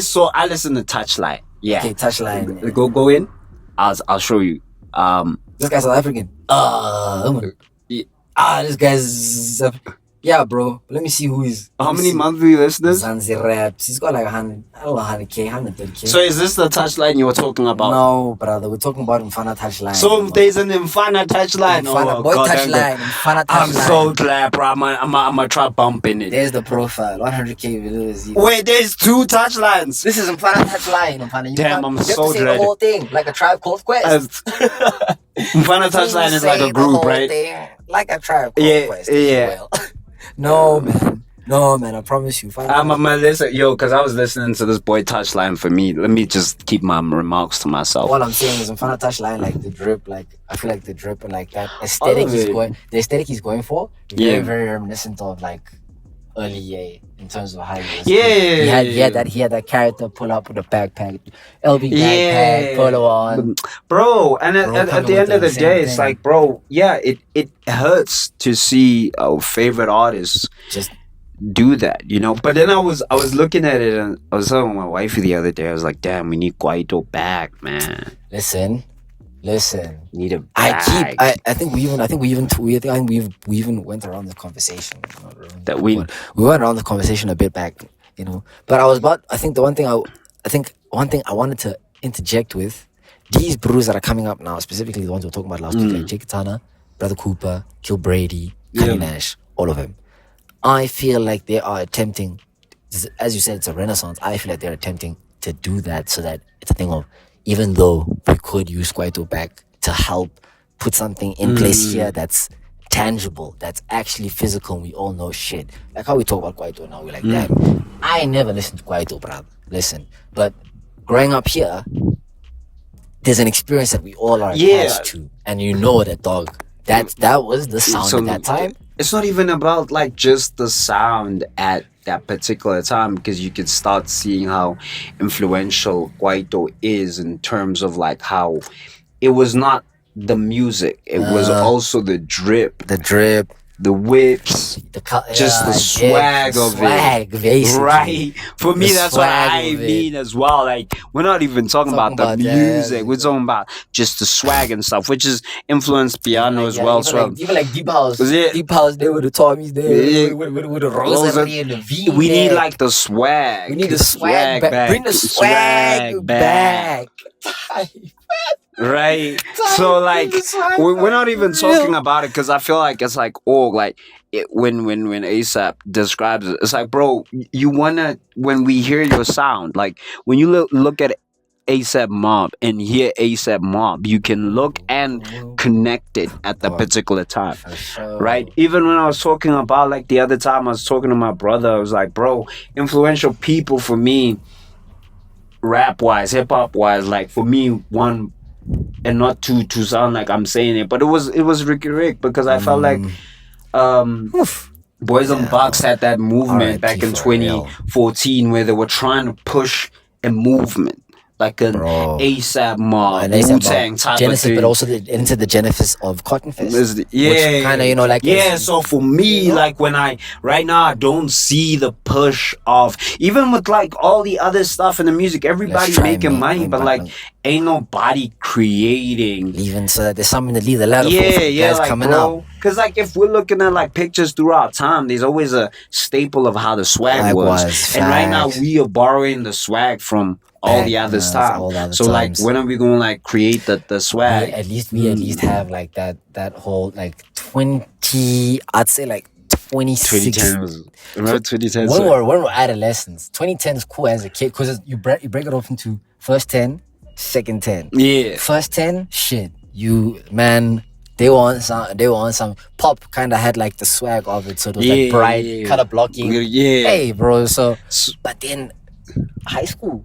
Speaker 2: listened to Touchline. Yeah.
Speaker 1: Okay, Touchline.
Speaker 2: Go in. I'll show you.
Speaker 1: This guy's South African. This guy's bro. Let me see who is.
Speaker 2: How many monthly listeners?
Speaker 1: Zanzi Raps. He's got like 100. I don't know 100K, 130K.
Speaker 2: So is this the Touchline you were talking about?
Speaker 1: No, brother. We're talking about Mfana Touchline.
Speaker 2: So there's an Mfana Touchline.
Speaker 1: Touchline.
Speaker 2: I'm so glad, bro. I'm gonna try bumping it.
Speaker 1: There's the profile. 100K videos.
Speaker 2: Wait, there's two Touchlines.
Speaker 1: This is Mfana Touchline.
Speaker 2: Damn, I'm so glad.
Speaker 1: The whole thing like a Tribe Called Quest.
Speaker 2: Mfana Touchline is like a group, right?
Speaker 1: Like a Tribe Called Quest.
Speaker 2: Yeah.
Speaker 1: No, man. I promise you.
Speaker 2: I'm listen, because I was listening to this boy Touchline. For me, let me just keep my remarks to myself.
Speaker 1: All I'm saying is, Mfana Touchline, like the drip, like I feel like the drip and like that aesthetic the aesthetic he's going for, very, very reminiscent of like early Ye in terms of how he was. He had that character pull up with a backpack, LB backpack, polo on,
Speaker 2: bro. And at the end of the day, it's like, bro, it hurts to see our favorite artists
Speaker 1: just
Speaker 2: do that, But then I was looking at it, and I was telling my wife the other day, I was like, damn, we need Kwaito back, man.
Speaker 1: Listen.
Speaker 2: Need a bag.
Speaker 1: I think we even went around the conversation. We went around the conversation a bit back, But I think one thing I wanted to interject with these brews that are coming up now, specifically the ones we were talking about last week, like Jake Tana, Brother Cooper, Kill Brady, Kanye Nash, all of them. I feel like they are attempting, as you said, it's a renaissance. I feel like they're attempting to do that so that it's a thing of, even though we could use Kwaito back to help put something in place here that's tangible, that's actually physical, and we all know shit. Like how we talk about Kwaito now, we're like, damn, I never listened to Kwaito, brother. Listen, but growing up here, there's an experience that we all are attached to, and that, dog, that was the sound at that time.
Speaker 2: It's not even about like just the sound at that particular time, because you can start seeing how influential Kwaito is in terms of like how it was not the music, it was also the drip, the whips, just the swag of it,
Speaker 1: basically.
Speaker 2: Right? For me, that's what I mean as well. Like, we're not even talking about the music. We're talking about just the swag and stuff, which is influenced piano as well.
Speaker 1: Even like Deep House, they were the Tommies there with the rosary and the V.
Speaker 2: We need like the swag.
Speaker 1: We need the swag back. Bring the swag back.
Speaker 2: Right, so like we're not even talking about it, because I feel like it's like when A$AP describes it, it's like, bro, you wanna, when we hear your sound, like when you look at A$AP Mob and hear A$AP Mob, you can look and connect it at the particular time, right? Even when I was talking about, like the other time I was talking to my brother, I was like, bro, influential people for me, rap wise, hip hop wise, like for me, one, and not to sound like I'm saying it, but it was Ricky Rick, because I felt like Boys and Bucks had that movement back in 2014 where they were trying to push a movement, like an ASAP Mob, Wu-Tang type
Speaker 1: Genesis,
Speaker 2: of thing.
Speaker 1: but also into the genesis of Cotton Fest.
Speaker 2: Yeah,
Speaker 1: kind of, you know, like
Speaker 2: so for me, like when right now I don't see the push of, even with like all the other stuff in the music, everybody making money, but like ain't nobody creating.
Speaker 1: Even so that there's something to leave the ladder for guys
Speaker 2: like,
Speaker 1: coming
Speaker 2: bro,
Speaker 1: out.
Speaker 2: because like if we're looking at like pictures throughout time, there's always a staple of how the swag was. And right now we are borrowing the swag from all the other stuff. So like when are we gonna like create the swag?
Speaker 1: We at least have like that whole like 20, I'd say like 26.
Speaker 2: 2010 remember 2010?
Speaker 1: When we're adolescents, 2010 is cool as a kid because you break it off into first 10, second 10.
Speaker 2: Yeah.
Speaker 1: First 10, shit. They were on some pop kind of had like the swag of it, so it was like bright color blocking. Hey bro, but then high school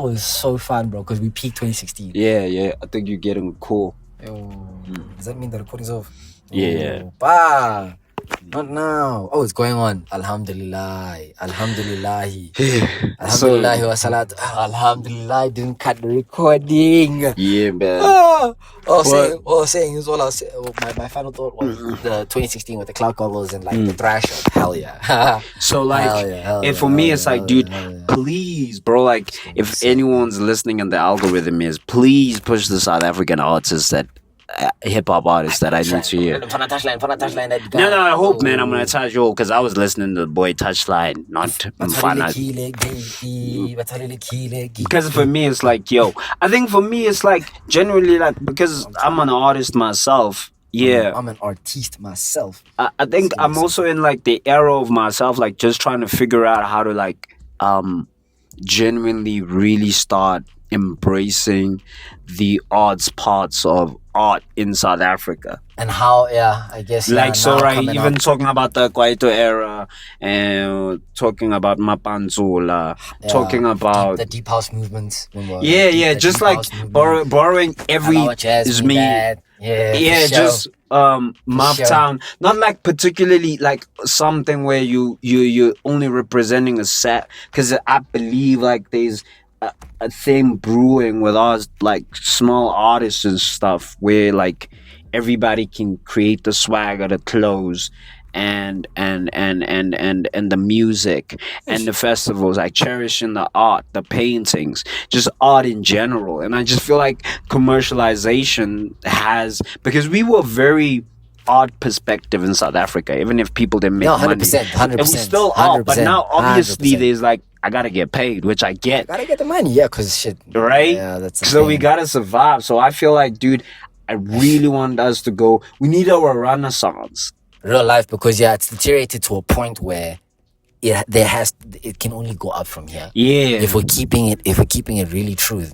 Speaker 1: is so fun, bro, because we peaked 2016.
Speaker 2: Yeah, I think you're getting cool.
Speaker 1: Does that mean the recording's off?
Speaker 2: Yeah.
Speaker 1: Not now. Oh, it's going on. Alhamdulillah. Alhamdulillah wa salat. Alhamdulillah, didn't cut the recording.
Speaker 2: Yeah, man.
Speaker 1: My final thought was the 2016 with the cloud goggles and like the thrash. Hell yeah.
Speaker 2: So like, for me, it's like, dude, please, bro, like, if anyone's listening and the algorithm is, please push the South African artists that hip-hop artists that I need to hear. No, I hope, man, I'm gonna touch you because I was listening to the boy Touchline, not because for me it's like, I think for me it's like generally like, because I'm an artist myself.
Speaker 1: I'm an artiste myself.
Speaker 2: I think I'm also in like the era of myself, like just trying to figure out how to like genuinely really start embracing the arts parts of art in South Africa.
Speaker 1: And how, I guess,
Speaker 2: like, so right, even talking about the Kwaito era and talking about Mapanzula, talking about
Speaker 1: the deep house movements.
Speaker 2: Just like borrowing every is me. Just Maptown, not like particularly like something where you're only representing a set, because I believe like there's a thing brewing with us like small artists and stuff where like everybody can create the swag of the clothes and the music and the festivals, like cherishing the art, the paintings, just art in general. And I just feel like commercialization has, because we were very art perspective in South Africa, even if people didn't make
Speaker 1: 100%,
Speaker 2: money.
Speaker 1: 100%,
Speaker 2: and we still are, but now obviously
Speaker 1: 100%.
Speaker 2: there's like, I gotta get paid, which I get.
Speaker 1: Gotta get the money, because shit.
Speaker 2: Right?
Speaker 1: Yeah, that's
Speaker 2: so we gotta survive. So I feel like, dude, I really want us to go. We need our renaissance.
Speaker 1: Real life, because it's deteriorated to a point where it can only go up from here.
Speaker 2: Yeah.
Speaker 1: If we're keeping it really true,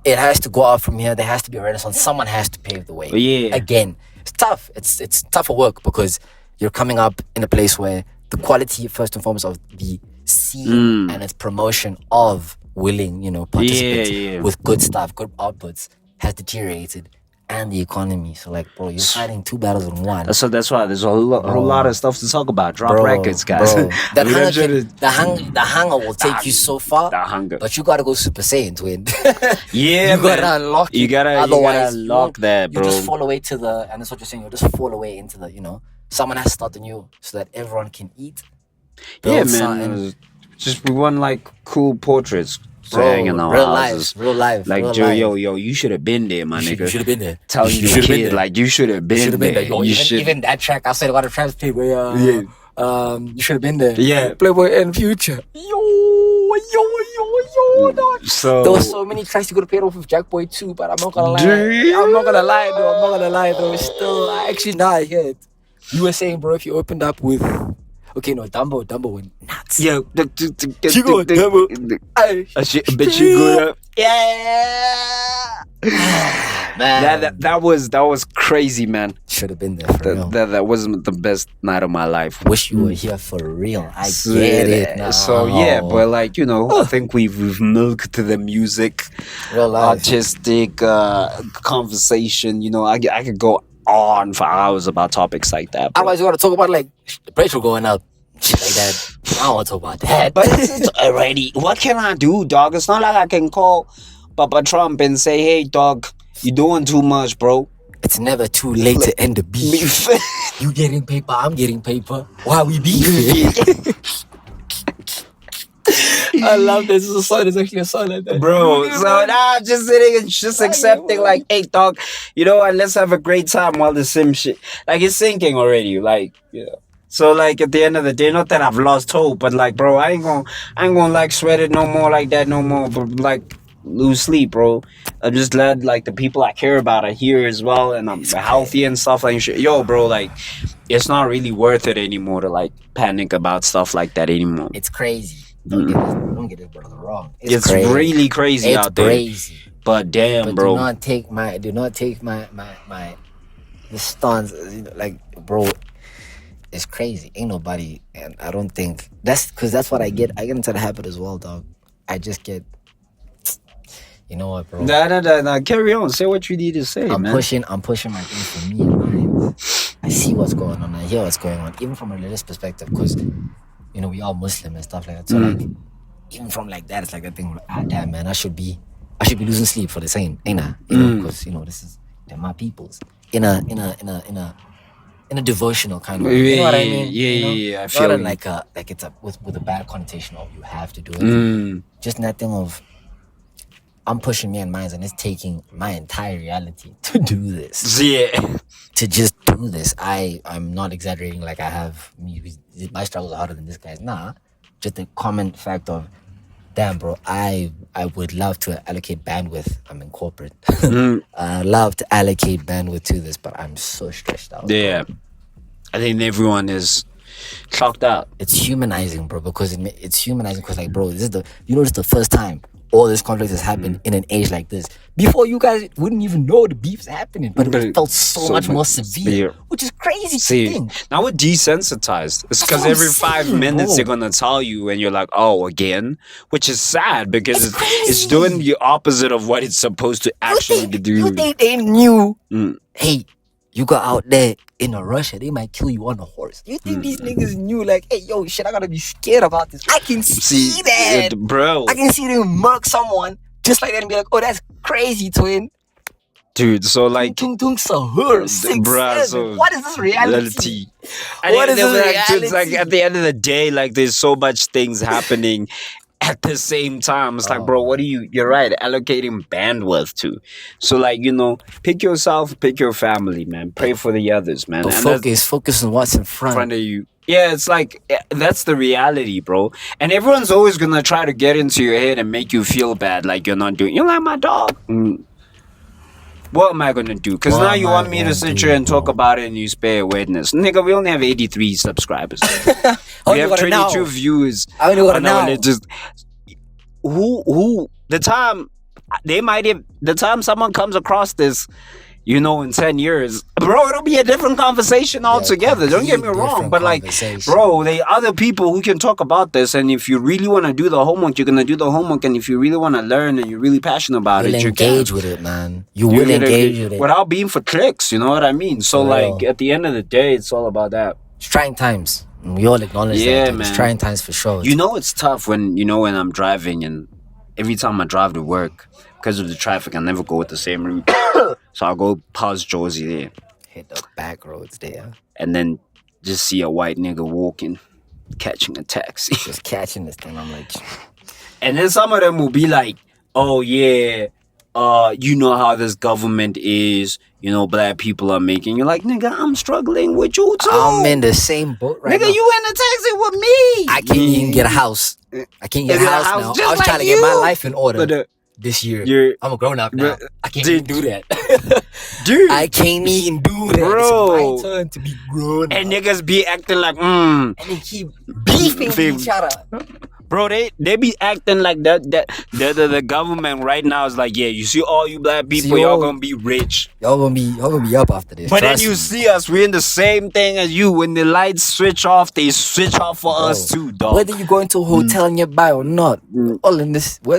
Speaker 1: it has to go up from here. There has to be a renaissance. Someone has to pave the way.
Speaker 2: Yeah.
Speaker 1: Again, it's tough. It's tougher work because you're coming up in a place where the quality, first and foremost, of the scene and its promotion of willing, participants with good stuff, good outputs, has deteriorated, and the economy. So like, bro, you're fighting two battles in one.
Speaker 2: So that's why there's a whole lot of stuff to talk about. Drop records, guys.
Speaker 1: The hunger will take you so far.
Speaker 2: The hunger.
Speaker 1: But you gotta go Super Saiyan, twin.
Speaker 2: You gotta unlock it. You gotta unlock that, bro.
Speaker 1: You just fall away to the, and that's what you're saying, you'll just fall away into the, someone has to start anew so that everyone can eat.
Speaker 2: Man. We want like cool portraits. Saying in our houses.
Speaker 1: Real life.
Speaker 2: Like,
Speaker 1: real
Speaker 2: Joe,
Speaker 1: life.
Speaker 2: you should have been there, my nigga.
Speaker 1: You should have been there.
Speaker 2: Telling your kid, like, you should have been there.
Speaker 1: Even that track, I said, I got a trap tape where, you should have been there.
Speaker 2: Yeah.
Speaker 1: Playboy and Future. Dog.
Speaker 2: So
Speaker 1: there were so many tracks you could have played off with Jack Boy too, but I'm not gonna lie. I'm not gonna lie though. Still, I hear it. You were saying, bro, if you opened up with, okay, no, Dumbo went nuts.
Speaker 2: Yeah,
Speaker 1: Chico, Dumbo.
Speaker 2: Chico.
Speaker 1: Yeah. Man.
Speaker 2: That was crazy, man.
Speaker 1: Should have been there for real.
Speaker 2: That wasn't the best night of my life.
Speaker 1: Wish you were here for real. I get it now.
Speaker 2: So yeah, but like, I think we've milked the music,
Speaker 1: real life,
Speaker 2: artistic conversation. I could go on for hours about topics like that.
Speaker 1: Otherwise, you want to talk about like the petrol going up, shit like that. don't want to talk about that.
Speaker 2: But it's already. What can I do, dog? It's not like I can call Papa Trump and say, "Hey, dog, you're doing too much, bro."
Speaker 1: It's never too late to end the beef. You getting paper, I'm getting paper. Why we beefing? I love this. It's actually a song like that.
Speaker 2: Bro, so now just sitting and just accepting, like, hey, dog, you know what? Let's have a great time while the sim shit. Like, it's sinking already. Like, yeah. So, like, at the end of the day, not that I've lost hope, but, like, bro, I ain't gonna like, sweat it no more like that no more. But, like, lose sleep, bro. I'm just glad, like, the people I care about are here as well, and I'm healthy and stuff like shit. Yo, bro, like, it's not really worth it anymore to, like, panic about stuff like that anymore.
Speaker 1: It's crazy. Don't get this brother wrong.
Speaker 2: It's crazy. Really crazy out there.
Speaker 1: Crazy.
Speaker 2: But damn, bro.
Speaker 1: Do not take my the stance. You know, like, bro, it's crazy. Ain't nobody, and I don't think that's what I get. I get into the habit as well, dog. I just get. You know what, bro?
Speaker 2: Nah. Carry on. Say what you need to say,
Speaker 1: I'm
Speaker 2: man.
Speaker 1: pushing my things for me and mine. I see what's going on. I hear what's going on, even from a religious perspective, because. You know, we all Muslim and stuff like that. So like, even from like that, it's like a thing. Damn, man, I should be losing sleep for the same, ain't I? You know, because you know they're my peoples in a devotional kind of way. You know what I mean?
Speaker 2: Yeah. I feel
Speaker 1: not like it's with a bad connotation of you have to do it. Just that thing of I'm pushing me and mine, and it's taking my entire reality to do this.
Speaker 2: Yeah.
Speaker 1: To just do this. I'm not exaggerating like I have my struggles are harder than this guy's. Nah. Just the common fact of damn, bro, I would love to allocate bandwidth. I'm in corporate. I love to allocate bandwidth to this, but I'm so stressed out.
Speaker 2: Yeah. Bro. I think everyone is clocked out.
Speaker 1: It's humanizing, bro, because it's humanizing because, like, bro, this is the first time all this conflict has happened in an age like this. Before, you guys wouldn't even know the beef's happening, but it felt so much more severe, which is crazy to think.
Speaker 2: Now we're desensitized. It's because every 5 minutes they're gonna tell you, and you're like, "Oh, again," which is sad because it's doing the opposite of what it's supposed to actually do.
Speaker 1: You think they knew? Hey, you go out there in a Russia, they might kill you on a horse. You think these niggas knew, like, hey, yo, shit, I gotta be scared about this. I can see that.
Speaker 2: Bro.
Speaker 1: I can see them murk someone just like that and be like, oh, that's crazy, twin.
Speaker 2: Dude, so like...
Speaker 1: Sahur, 6,
Speaker 2: bruh, so
Speaker 1: what is this reality?
Speaker 2: What is this reality? It's like, at the end of the day, like, there's so much things happening at the same time. It's like, bro, what are you're right, allocating bandwidth to. So, like, you know, pick yourself, pick your family, man. Pray for the others, man.
Speaker 1: But focus on what's in front
Speaker 2: of you. Yeah, it's like, that's the reality, bro. And everyone's always gonna try to get into your head and make you feel bad, like you're not doing. You're like my dog. What am I gonna do? Because now you want me to sit here and talk about it and you spare witness. Nigga, we only have 83 subscribers. We have 22 viewers.
Speaker 1: I only got it now.
Speaker 2: The time someone comes across this, you know, in 10 years, bro, it'll be a different conversation altogether. Don't get me wrong, but like, bro, there are other people who can talk about this, and if you really want to do the homework, you're gonna do the homework, and if you really want to learn and you're really passionate about it, you can
Speaker 1: engage with it, man. You will engage with it
Speaker 2: without being for clicks. You know what I mean? So, like, at the end of the day, it's all about that.
Speaker 1: It's trying times. We all acknowledge that. Man. It's trying times for sure.
Speaker 2: You know, it's tough when I'm driving, and every time I drive to work, because of the traffic, I never go with the same route. So I'll go past Josie there.
Speaker 1: Hit the back roads there.
Speaker 2: And then just see a white nigga walking, catching a taxi.
Speaker 1: Just catching this thing. I'm like...
Speaker 2: And then some of them will be like, oh yeah, you know how this government is. You know, black people are making... You're like, nigga, I'm struggling with you too.
Speaker 1: I'm in the same boat right now.
Speaker 2: Nigga, you in the taxi with me.
Speaker 1: I can't even get a house. I can't get a house now. I was trying to get my life in order. This year, I'm a grown up now. I can't even do that.
Speaker 2: Dude,
Speaker 1: I can't even do that.
Speaker 2: Bro.
Speaker 1: It's my turn to be grown up.
Speaker 2: And niggas be acting like,
Speaker 1: And they keep beefing with each other.
Speaker 2: Bro, they be acting like that. The government right now is like, yeah, you see all you black people, y'all gonna be rich.
Speaker 1: Y'all gonna be up after this.
Speaker 2: But then you see us, we're in the same thing as you. When the lights switch off, they switch off for us too, dog.
Speaker 1: Whether you go into a hotel nearby or not, all in this. We're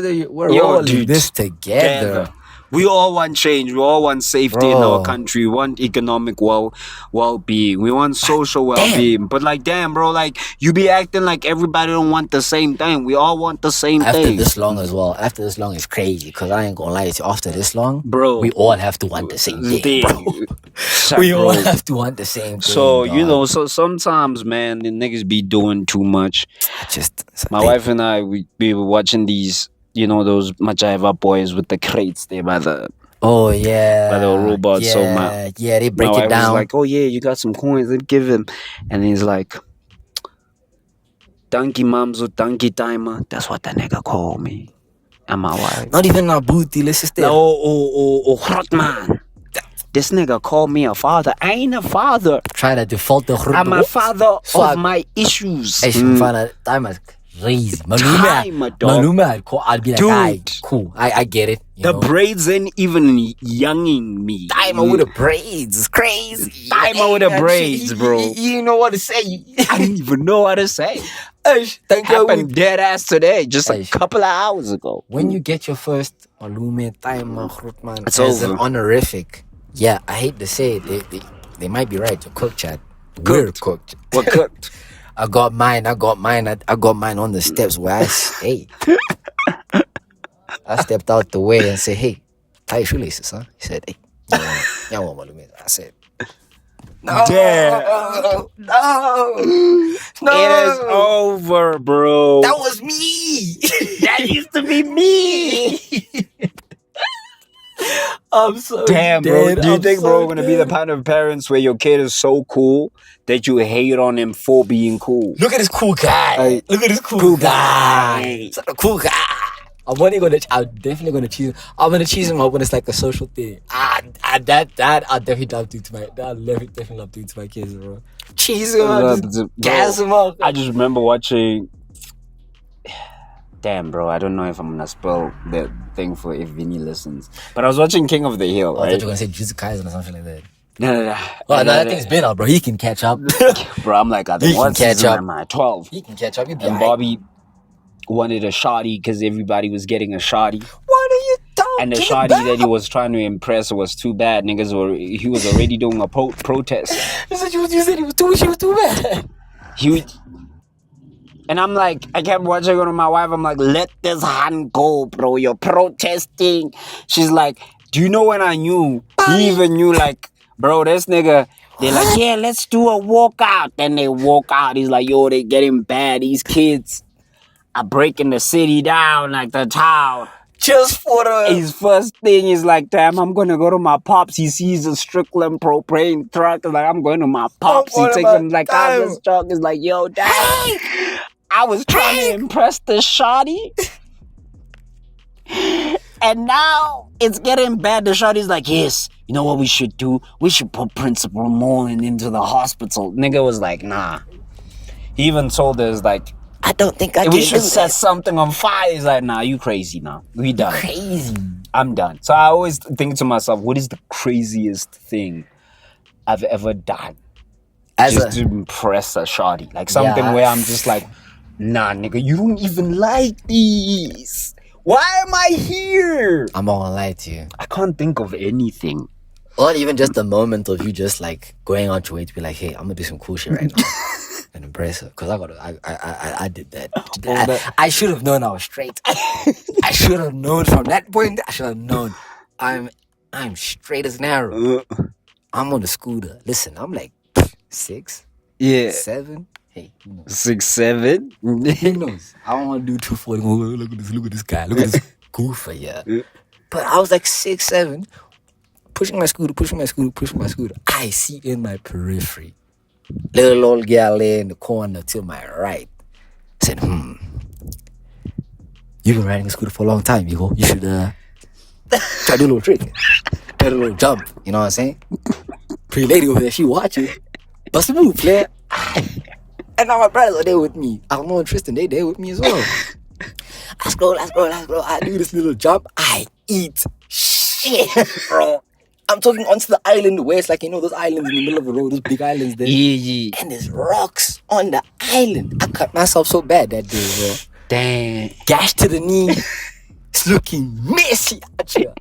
Speaker 1: all in this together.
Speaker 2: We all want change. We all want safety in our country. We want economic well-being. We want social well-being. But like, damn, bro, like you be acting like everybody don't want the same thing. We all want the same thing.
Speaker 1: After this long as well. After this long, it's crazy. Because I ain't gonna lie to you. After this long, bro, we all have to want the same thing, bro. We all have to want the same thing.
Speaker 2: So, so sometimes, man, the niggas be doing too much. My wife and I, we were watching these, those Majaiva boys with the crates there by the...
Speaker 1: Oh, yeah.
Speaker 2: By the robots.
Speaker 1: Yeah,
Speaker 2: so
Speaker 1: they break it down.
Speaker 2: My wife was like, oh, yeah, you got some coins. Let me give him. And he's like, Donkey Mamzo, Donkey Timer. That's what the nigga called me. And my wife.
Speaker 1: Not even a booty. Let's just stay.
Speaker 2: Hot man. This nigga called me a father. I ain't a father.
Speaker 1: Try to default the
Speaker 2: I'm a father of my issues.
Speaker 1: Timer crazy. Maluma, I'll be like, dude, cool. I get it.
Speaker 2: The braids ain't even younging me.
Speaker 1: Timer with the braids. It's crazy.
Speaker 2: Timer with the braids, bro.
Speaker 1: You know what to say.
Speaker 2: I don't even know what to say.
Speaker 1: Thank you.
Speaker 2: Happened dead ass today, just a couple of hours ago.
Speaker 1: When you get your first Maluma, Timer, Grootman,
Speaker 2: it's
Speaker 1: as
Speaker 2: over.
Speaker 1: An honorific, yeah, I hate to say it, they might be right. You're cooked, Chad. We're cooked.
Speaker 2: We're cooked.
Speaker 1: I got mine on the steps where I stay. I stepped out the way and said, hey, tie your shoelaces, huh? He said, hey, yeah, I said, no, no.
Speaker 2: It is over, bro.
Speaker 1: That was me.
Speaker 2: That used to be me.
Speaker 1: I'm so
Speaker 2: damn,
Speaker 1: dead.
Speaker 2: Bro. Do you think, bro, we're gonna be the kind of parents where your kid is so cool that you hate on him for being cool?
Speaker 1: Look at this cool guy. Look at this cool guy. Such a cool guy. I'm definitely gonna cheese him. I'm gonna cheese him up when it's like a social thing. That I'll definitely love to my. I'll definitely love to my kids, bro. Cheese him up, gas him up.
Speaker 2: I just remember watching. Damn, bro, I don't know if I'm gonna spell the thing for if Vinny listens. But I was watching King of the Hill, right?
Speaker 1: I thought you were gonna say Jujutsu Kaisen or something like that.
Speaker 2: No.
Speaker 1: Well, no, that thing's been out, bro. He can catch up.
Speaker 2: Bro, I'm like,
Speaker 1: he can catch up.
Speaker 2: Am I 12?
Speaker 1: He can catch up.
Speaker 2: And Bobby wanted a shotty because everybody was getting a shotty.
Speaker 1: What are you talking
Speaker 2: And the shotty
Speaker 1: about?
Speaker 2: that he was trying to impress was too bad. He was already doing a protest.
Speaker 1: You said he was too bad.
Speaker 2: And I'm like, I kept watching it with my wife. I'm like, let this hand go, bro. You're protesting. She's like, do you know when I knew? He even knew, like, bro, this nigga. They're like, yeah, let's do a walkout. Then they walk out. He's like, yo, they getting bad. These kids are breaking the city down, like the town.
Speaker 1: Just for
Speaker 2: his first thing is like, damn, I'm gonna go to my pops. He sees a Strickland propane truck. He's like, I'm going to my pops. He takes him like out of this truck. He's like, yo, dad, I was trying to impress the shawty. And now it's getting bad. The shawty's like, yes, you know what we should do? We should put Principal Mullen into the hospital. Nigga was like, nah. He even told us, like,
Speaker 1: I don't think
Speaker 2: we should set something on fire. He's like, nah, you crazy now. We done.
Speaker 1: Crazy.
Speaker 2: I'm done. So I always think to myself, what is the craziest thing I've ever done? To impress a shawty. Like something where I'm just like, nah, nigga, you don't even like these. Why am I here?
Speaker 1: I'm not gonna lie to you.
Speaker 2: I can't think of anything.
Speaker 1: Or even just the moment of you just like going out your way to be like, hey, I'm gonna do some cool shit right now. And embrace her. Because I did that. I should have known I was straight. I should have known from that point. I should have known I'm straight as an arrow. I'm on the scooter. Listen, I'm like 6, 7. Hey, who knows?
Speaker 2: 6, 7.
Speaker 1: Who knows? I don't want to do 240. Oh, look at this guy. Look at this goofer, yeah. But I was like 6, 7, pushing my scooter. I see in my periphery little old girl there in the corner to my right. I said, you've been riding a scooter for a long time, Igor. You should try to do a little trick. Try to do a little jump. You know what I'm saying? Pretty lady over there, she watching. Bust a move, player. And now my brothers are there with me. Almo and Tristan, they there with me as well. I scroll. I do this little jump. I eat shit, bro. I'm talking onto the island where it's like, you know, those islands in the middle of the road, those big islands there.
Speaker 2: Yeah.
Speaker 1: And there's rocks on the island. I cut myself so bad that day, bro.
Speaker 2: Damn.
Speaker 1: Gash to the knee. It's looking messy out here.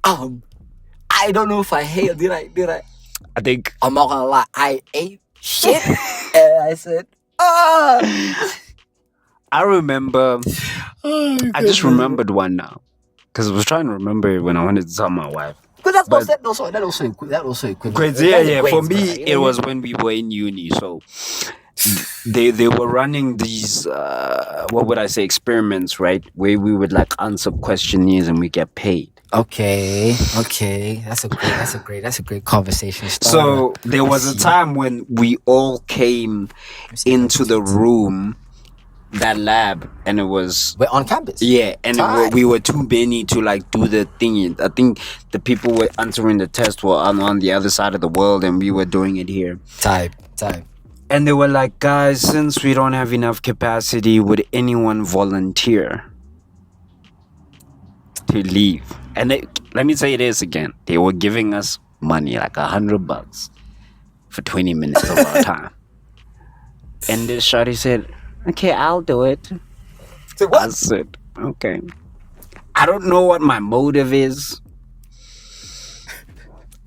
Speaker 1: I don't know if I hailed. Did I?
Speaker 2: I think
Speaker 1: I'm not gonna lie. I ate shit, and I said, "Ah."
Speaker 2: I remember. I just remembered one now, because I was trying to remember it when I wanted to tell my wife.
Speaker 1: Because that also equivalent.
Speaker 2: Grades, yeah. For me, it was when we were in uni. So they were running these what would I say, experiments, right? Where we would like answer questionnaires and we get paid.
Speaker 1: Okay. That's a great conversation starter.
Speaker 2: So there was a time when we all came into the room, that lab, and it was...
Speaker 1: We're on campus.
Speaker 2: Yeah, and we were too many to like do the thing. I think the people were answering the test were on the other side of the world, and we were doing it here.
Speaker 1: Type.
Speaker 2: And they were like, guys, since we don't have enough capacity, would anyone volunteer to leave? And let me say this again. They were giving us money, like $100 for 20 minutes of our time. And this shawty said, okay, I'll do it.
Speaker 1: So what?
Speaker 2: I said, okay. I don't know what my motive is.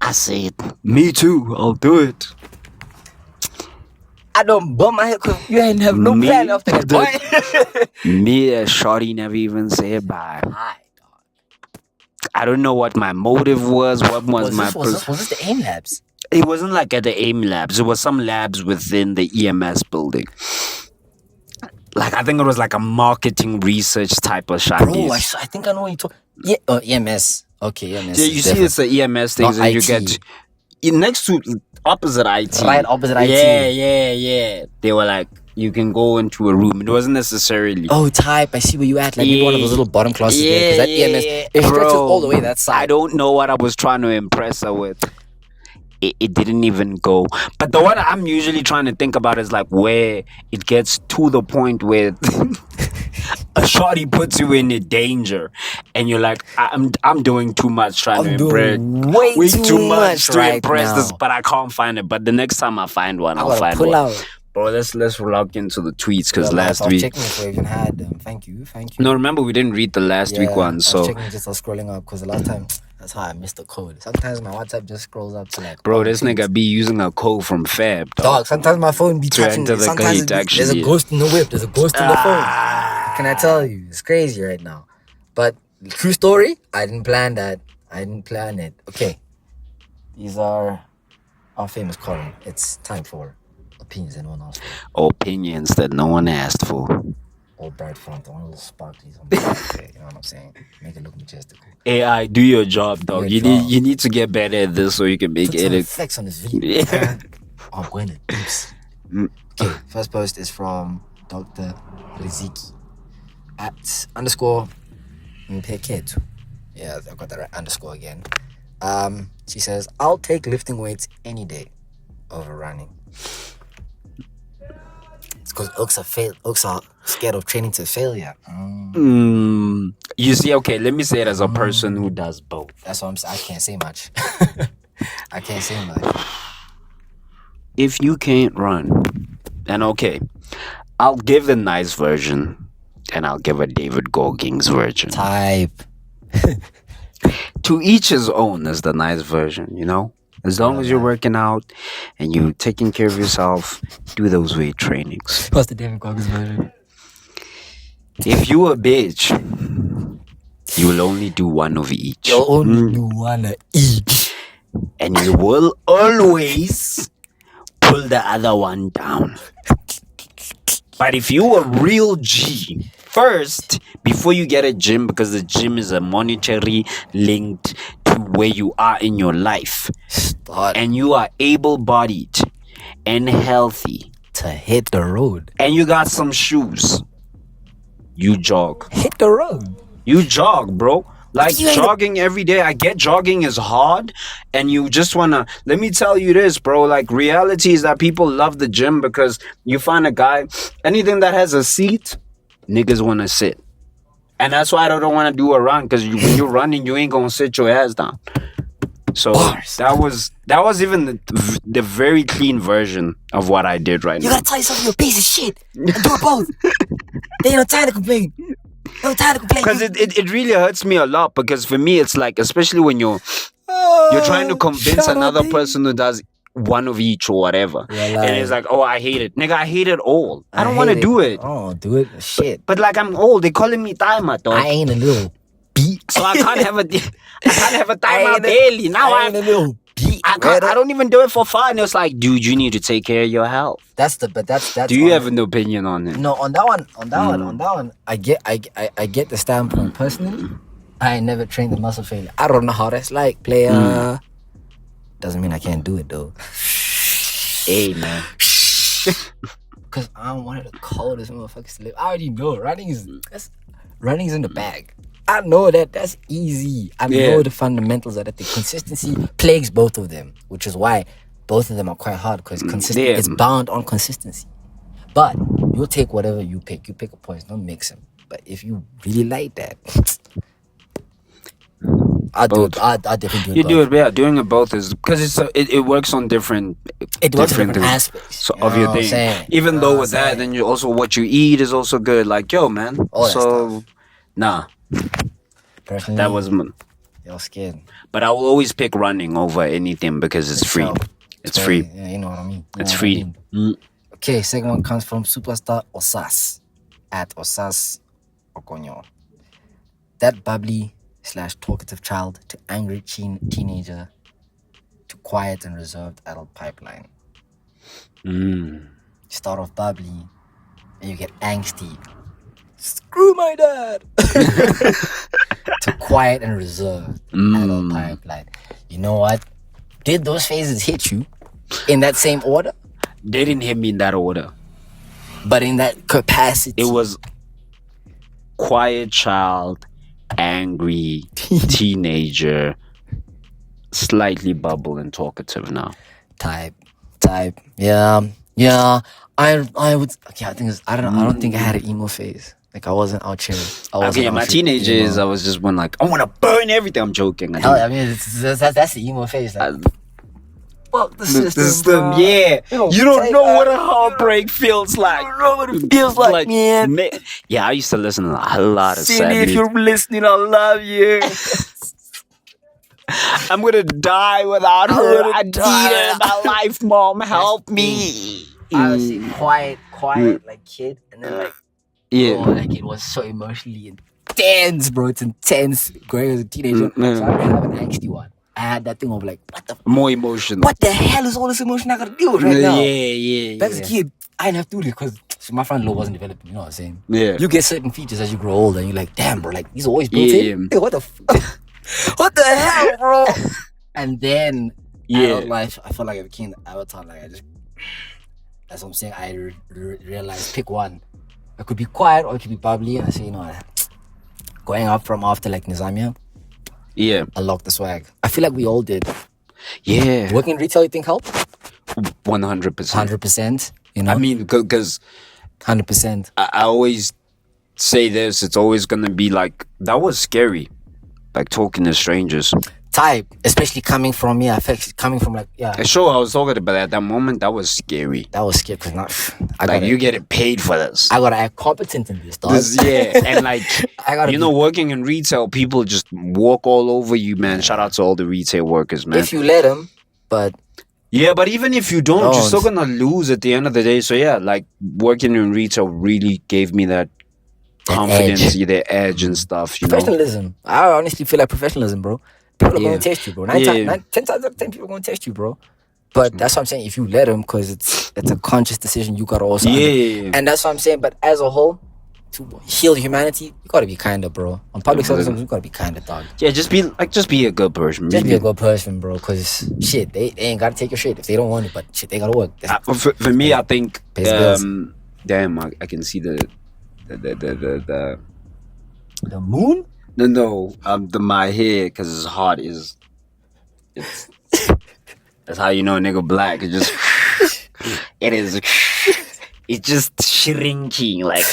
Speaker 2: I said, me too, I'll do it.
Speaker 1: I don't bump my head because you ain't have no plan after that point.
Speaker 2: Me and shawty never even said bye. I don't know what my motive was. What was my...
Speaker 1: Was this the AIM labs?
Speaker 2: It wasn't like at the AIM labs. It was some labs within the EMS building. Like, I think it was like a marketing research type of shot.
Speaker 1: Bro, I think I know what you talk. Yeah, EMS. Okay, EMS.
Speaker 2: Yeah, you see, it's the EMS things, and you get next to opposite IT.
Speaker 1: Right, opposite IT.
Speaker 2: Yeah. They were like, you can go into a room. It wasn't necessarily...
Speaker 1: Oh, type. I see where you at. Like maybe one of those little bottom classes there. Because that EMS, it stretches all the way that side.
Speaker 2: I don't know what I was trying to impress her with. It didn't even go. But the one I'm usually trying to think about is like where it gets to the point where a shawty puts you in a danger, and you're like, I'm doing too much trying to impress.
Speaker 1: Way too much
Speaker 2: to
Speaker 1: right
Speaker 2: impress
Speaker 1: now.
Speaker 2: this, but I can't find it. But the next time I find one, I'll find one.
Speaker 1: Out.
Speaker 2: Bro, let's log into the tweets because last week.
Speaker 1: I was checking if we even had them. Thank you.
Speaker 2: No, remember we didn't read the last week one, so.
Speaker 1: I was checking, just scrolling up because the last time. That's how I missed the code. Sometimes my WhatsApp just scrolls up to like...
Speaker 2: Bro, this nigga be using a code from Fab,
Speaker 1: dog. Sometimes my phone be touching... Sometimes there's a ghost in the whip. There's a ghost in the phone. What can I tell you? It's crazy right now. But true story, I didn't plan that. I didn't plan it. Okay. These are our famous column. It's time for opinions that no one asked for.
Speaker 2: Opinions that no one asked for.
Speaker 1: All bright front, one of those sparklies on the back. You know what I'm saying? Make it look majestical.
Speaker 2: AI, do your job, dog. You need to get better at this so you can make it.
Speaker 1: Effects on this video.
Speaker 2: Yeah.
Speaker 1: I'm going to deuce. Okay, first post is from Dr. Riziki at _ Mpeketu. Yeah, I got that right. Underscore again. She says, I'll take lifting weights any day over running. It's because oaks are scared of training to failure.
Speaker 2: You see, okay, let me say it as a person who does both.
Speaker 1: That's what I'm saying. I can't say much. I can't say much.
Speaker 2: If you can't run, then okay, I'll give the nice version and I'll give a David Goggins version.
Speaker 1: Type.
Speaker 2: To each his own is the nice version, you know? As long as you're working out and you're taking care of yourself, do those weight trainings.
Speaker 1: What's the David Goggins version?
Speaker 2: If you a bitch, you will only do one of each.
Speaker 1: You'll only do one of each.
Speaker 2: And you will always pull the other one down. But if you a real G, first, before you get a gym, because the gym is a monetary linked to where you are in your life, and you are able-bodied and healthy
Speaker 1: to hit the road,
Speaker 2: and you got some shoes, you jog.
Speaker 1: Hit the road.
Speaker 2: You jog, bro. Like jogging every day. I get jogging is hard and you just wanna, let me tell you this, bro, like reality is that people love the gym because you find a guy, anything that has a seat, niggas wanna sit. And that's why I don't wanna do a run, because when you're running, you ain't gonna sit your ass down. So that was even the very clean version of what I did right now.
Speaker 1: You gotta tell yourself you're a piece of shit and do it both. They ain't no time to complain.
Speaker 2: Because it really hurts me a lot. Because for me, it's like, especially when you're trying to convince another person who does one of each or whatever, and it's like, oh, I hate it, nigga. I hate it all. I don't want to do it.
Speaker 1: Oh, do it, shit.
Speaker 2: But like, I'm old. They calling me timer, dog.
Speaker 1: I ain't a little beat,
Speaker 2: so I can't have a timer daily. Now
Speaker 1: I ain't a little beat.
Speaker 2: I don't even do it for fun. It's like, dude, you need to take care of your health.
Speaker 1: That's.
Speaker 2: Do you have an opinion on it?
Speaker 1: No, on that one, I get the standpoint personally. I ain't never trained the muscle failure. I don't know how that's like, player. Doesn't mean I can't do it though.
Speaker 2: Hey man.
Speaker 1: Cause I don't want the coldest motherfuckers to live. I already know running's in the bag. I know that's easy. I know the fundamentals of that. The consistency plagues both of them, which is why both of them are quite hard because consistency is bound on consistency. But you'll take whatever you pick. You pick a poison, don't mix them. But if you really like that, I definitely do it.
Speaker 2: You do it, yeah. Doing it both is because it works on different.
Speaker 1: It works on different aspects
Speaker 2: of your thing. Even though with that, then you also what you eat is also good. Like, yo, man. Nah.
Speaker 1: Personally,
Speaker 2: that was
Speaker 1: your skin.
Speaker 2: But I will always pick running over anything because it's free. It's free.
Speaker 1: Yeah, you know what I mean.
Speaker 2: It's free.
Speaker 1: Okay, second one comes from superstar Osas at Osas Okonyo. That bubbly/talkative child to angry teenager to quiet and reserved adult pipeline. Start off bubbly and you get angsty. Screw my dad. To quiet and reserved adult pipeline. You know what? Did those phases hit you in that same order?
Speaker 2: They didn't hit me in that order.
Speaker 1: But in that capacity.
Speaker 2: It was quiet child, angry teenager, slightly bubble and talkative now.
Speaker 1: Type. Yeah. I would. Okay, I don't think I had an emo phase. Like I wasn't out here.
Speaker 2: My teenage years, I was just one like, I want to burn everything. I'm joking.
Speaker 1: Hell, I mean, that's the emo phase. Like, fuck the system.
Speaker 2: Yeah. You don't know what a heartbreak feels like.
Speaker 1: You don't know what it feels like, man.
Speaker 2: Yeah, I used to listen to a lot of sad
Speaker 1: Cindy, if you're listening, I love you.
Speaker 2: I'm gonna die without her. I need her in my life, mom. Help me.
Speaker 1: I was quiet, like kid, and then like, like it was so emotionally intense, bro. It's intense. Growing as a teenager, so I didn't have an angsty one. I had that thing of like, what the
Speaker 2: more emotional.
Speaker 1: What the hell is all this emotion I gotta deal with right now?
Speaker 2: Yeah.
Speaker 1: As a kid, I didn't have to do this because my front lobe wasn't developing. You know what I'm saying?
Speaker 2: Yeah.
Speaker 1: You get certain features as you grow older, and you're like, damn, bro, like these are always built in. Hey, what the what the hell, bro? And then adult life, I felt like I became the avatar. Like that's what I'm saying. I realized pick one. I could be quiet or it could be bubbly. And I say, you know what? Going up from after like Nizamia.
Speaker 2: Yeah.
Speaker 1: I locked the swag. I feel like we all did.
Speaker 2: Yeah.
Speaker 1: Working in retail, you think helped?
Speaker 2: 100%.
Speaker 1: 100%. You know?
Speaker 2: I mean, because
Speaker 1: 100%.
Speaker 2: I always say this. It's always going to be like, that was scary. Like talking to strangers.
Speaker 1: Type, especially coming from like,
Speaker 2: Sure, I was talking about at that moment. That was scary.
Speaker 1: That was scary because
Speaker 2: you getting paid for this.
Speaker 1: I gotta act competent in this, dog.
Speaker 2: And like working in retail, people just walk all over you, man. Shout out to all the retail workers, man.
Speaker 1: If you let them, but
Speaker 2: but even if you don't, you're still gonna lose at the end of the day. So yeah, like working in retail really gave me that confidence, the edge and stuff. You
Speaker 1: professionalism. I honestly feel like professionalism, bro. People are going to test you, bro. 10 times out of 10 people are going to test you, bro. But that's what I'm saying. If you let them, because it's a conscious decision, you got to also and that's what I'm saying. But as a whole, to heal humanity, you got to be kinder, bro. On public service, you got to be kinder, dog.
Speaker 2: Yeah, just be a good person.
Speaker 1: Just be a good person, bro. Because shit, they ain't got to take your shit if they don't want it. But shit, they got to work.
Speaker 2: For me, I think damn, I can see the
Speaker 1: moon.
Speaker 2: No, my hair, because it's hot, that's how you know a nigga black. It's just shrinking, like,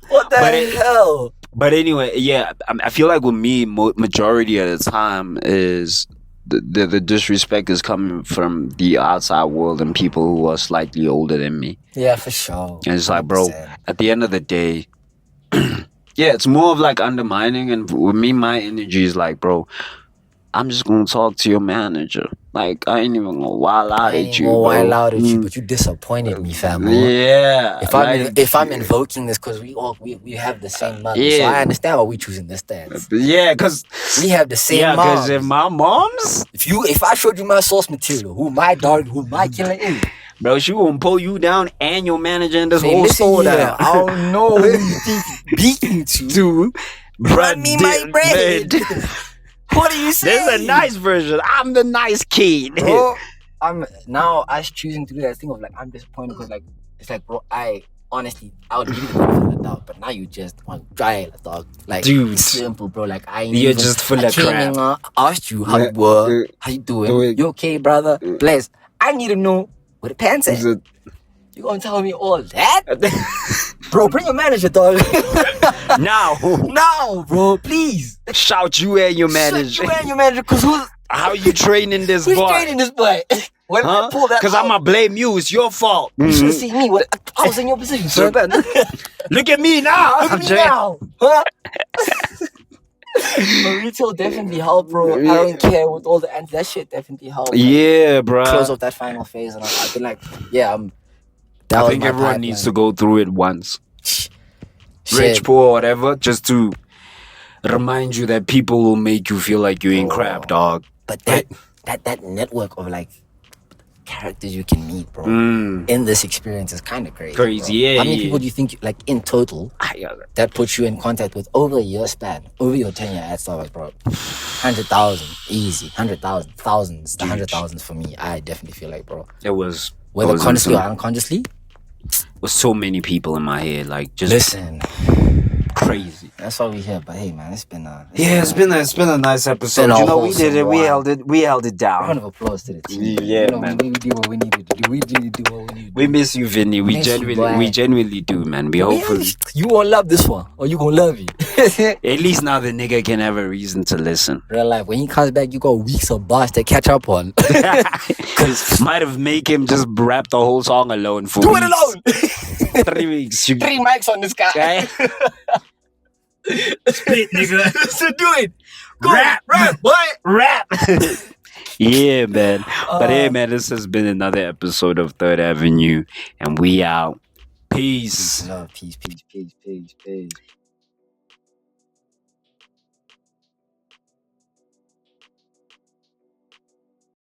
Speaker 1: what the hell?
Speaker 2: But anyway, yeah, I feel like with me, majority of the time is the disrespect is coming from the outside world and people who are slightly older than me.
Speaker 1: Yeah, for sure.
Speaker 2: And it's like, bro, at the end of the day, Yeah, it's more of like undermining, and with me, my energy is like, bro, I'm just gonna talk to your manager. Like, I ain't even gonna wild out at you, bro.
Speaker 1: Wild out at you, but you disappointed me, fam.
Speaker 2: Yeah.
Speaker 1: If I'm invoking this, because we have the same mother, so I understand why we choosing this stance.
Speaker 2: Yeah, because
Speaker 1: we have the same.
Speaker 2: Yeah, because if my mom's,
Speaker 1: if I showed you my source material, who my killer is.
Speaker 2: Bro, she gonna pull you down and your manager in this whole store down.
Speaker 1: I don't know who you think beating to. Run me my bread. What are you saying?
Speaker 2: There's a nice version. I'm the nice kid.
Speaker 1: Bro, I'm now us choosing to do that thing of like, I'm disappointed because like, it's like, bro, honestly, I would give you the benefit of the doubt, but now you just want dry, dog. Like,
Speaker 2: dude,
Speaker 1: simple, bro. Like,
Speaker 2: you're just full of crap.
Speaker 1: I asked you how you were, how you doing? You okay, brother? Bless. I need to know what the pants at. You gonna tell me all that? Bro, bring your manager, dog.
Speaker 2: Now,
Speaker 1: bro, please.
Speaker 2: Shout you and your manager.
Speaker 1: Cause
Speaker 2: how you training this
Speaker 1: boy?
Speaker 2: Who's
Speaker 1: training this boy? When I pull that,
Speaker 2: because I'm gonna blame you. It's your fault.
Speaker 1: You should have seen me. I was in your position, sir.
Speaker 2: Look at me now.
Speaker 1: Huh? But retail definitely helped, bro. I don't care with all the that shit definitely helped.
Speaker 2: Yeah, bro.
Speaker 1: Close off that final phase, and I've been like, yeah,
Speaker 2: I think everyone needs to go through it once. Rich, poor, whatever, just to remind you that people will make you feel like you ain't crap, dog.
Speaker 1: But that network of like characters you can meet, bro, in this experience is kind of crazy. Bro.
Speaker 2: Yeah.
Speaker 1: How many people do you think, like, in total, that puts you in contact with over a year span, over your tenure at Starbucks, bro? 100,000, easy. 100,000, thousands, 100,000 for me. I definitely feel like, bro.
Speaker 2: It was.
Speaker 1: Whether consciously or unconsciously.
Speaker 2: With so many people in my head, like, just
Speaker 1: listen,
Speaker 2: crazy.
Speaker 1: That's why we here. But hey, man, it's been a
Speaker 2: nice episode. You know, we did it. We held it down.
Speaker 1: Round of applause to the team.
Speaker 2: Yeah,
Speaker 1: man. We do what we needed to do. We really do what we need to do.
Speaker 2: We miss you, Vinny. We genuinely do, man. We hopefully
Speaker 1: you won't love this one, or you gonna love it.
Speaker 2: At least now the nigga can have a reason to listen.
Speaker 1: Real life. When he comes back, you got weeks of bars to catch up on.
Speaker 2: Might have make him just rap the whole song alone for
Speaker 1: do
Speaker 2: weeks.
Speaker 1: it alone.
Speaker 2: 3 weeks.
Speaker 1: 3 mics on this guy. Split, nigga. So do it. Go. Rap, boy. Rap.
Speaker 2: Yeah, man. But hey, man, this has been another episode of Third Avenue, and we out. Peace.
Speaker 1: Peace.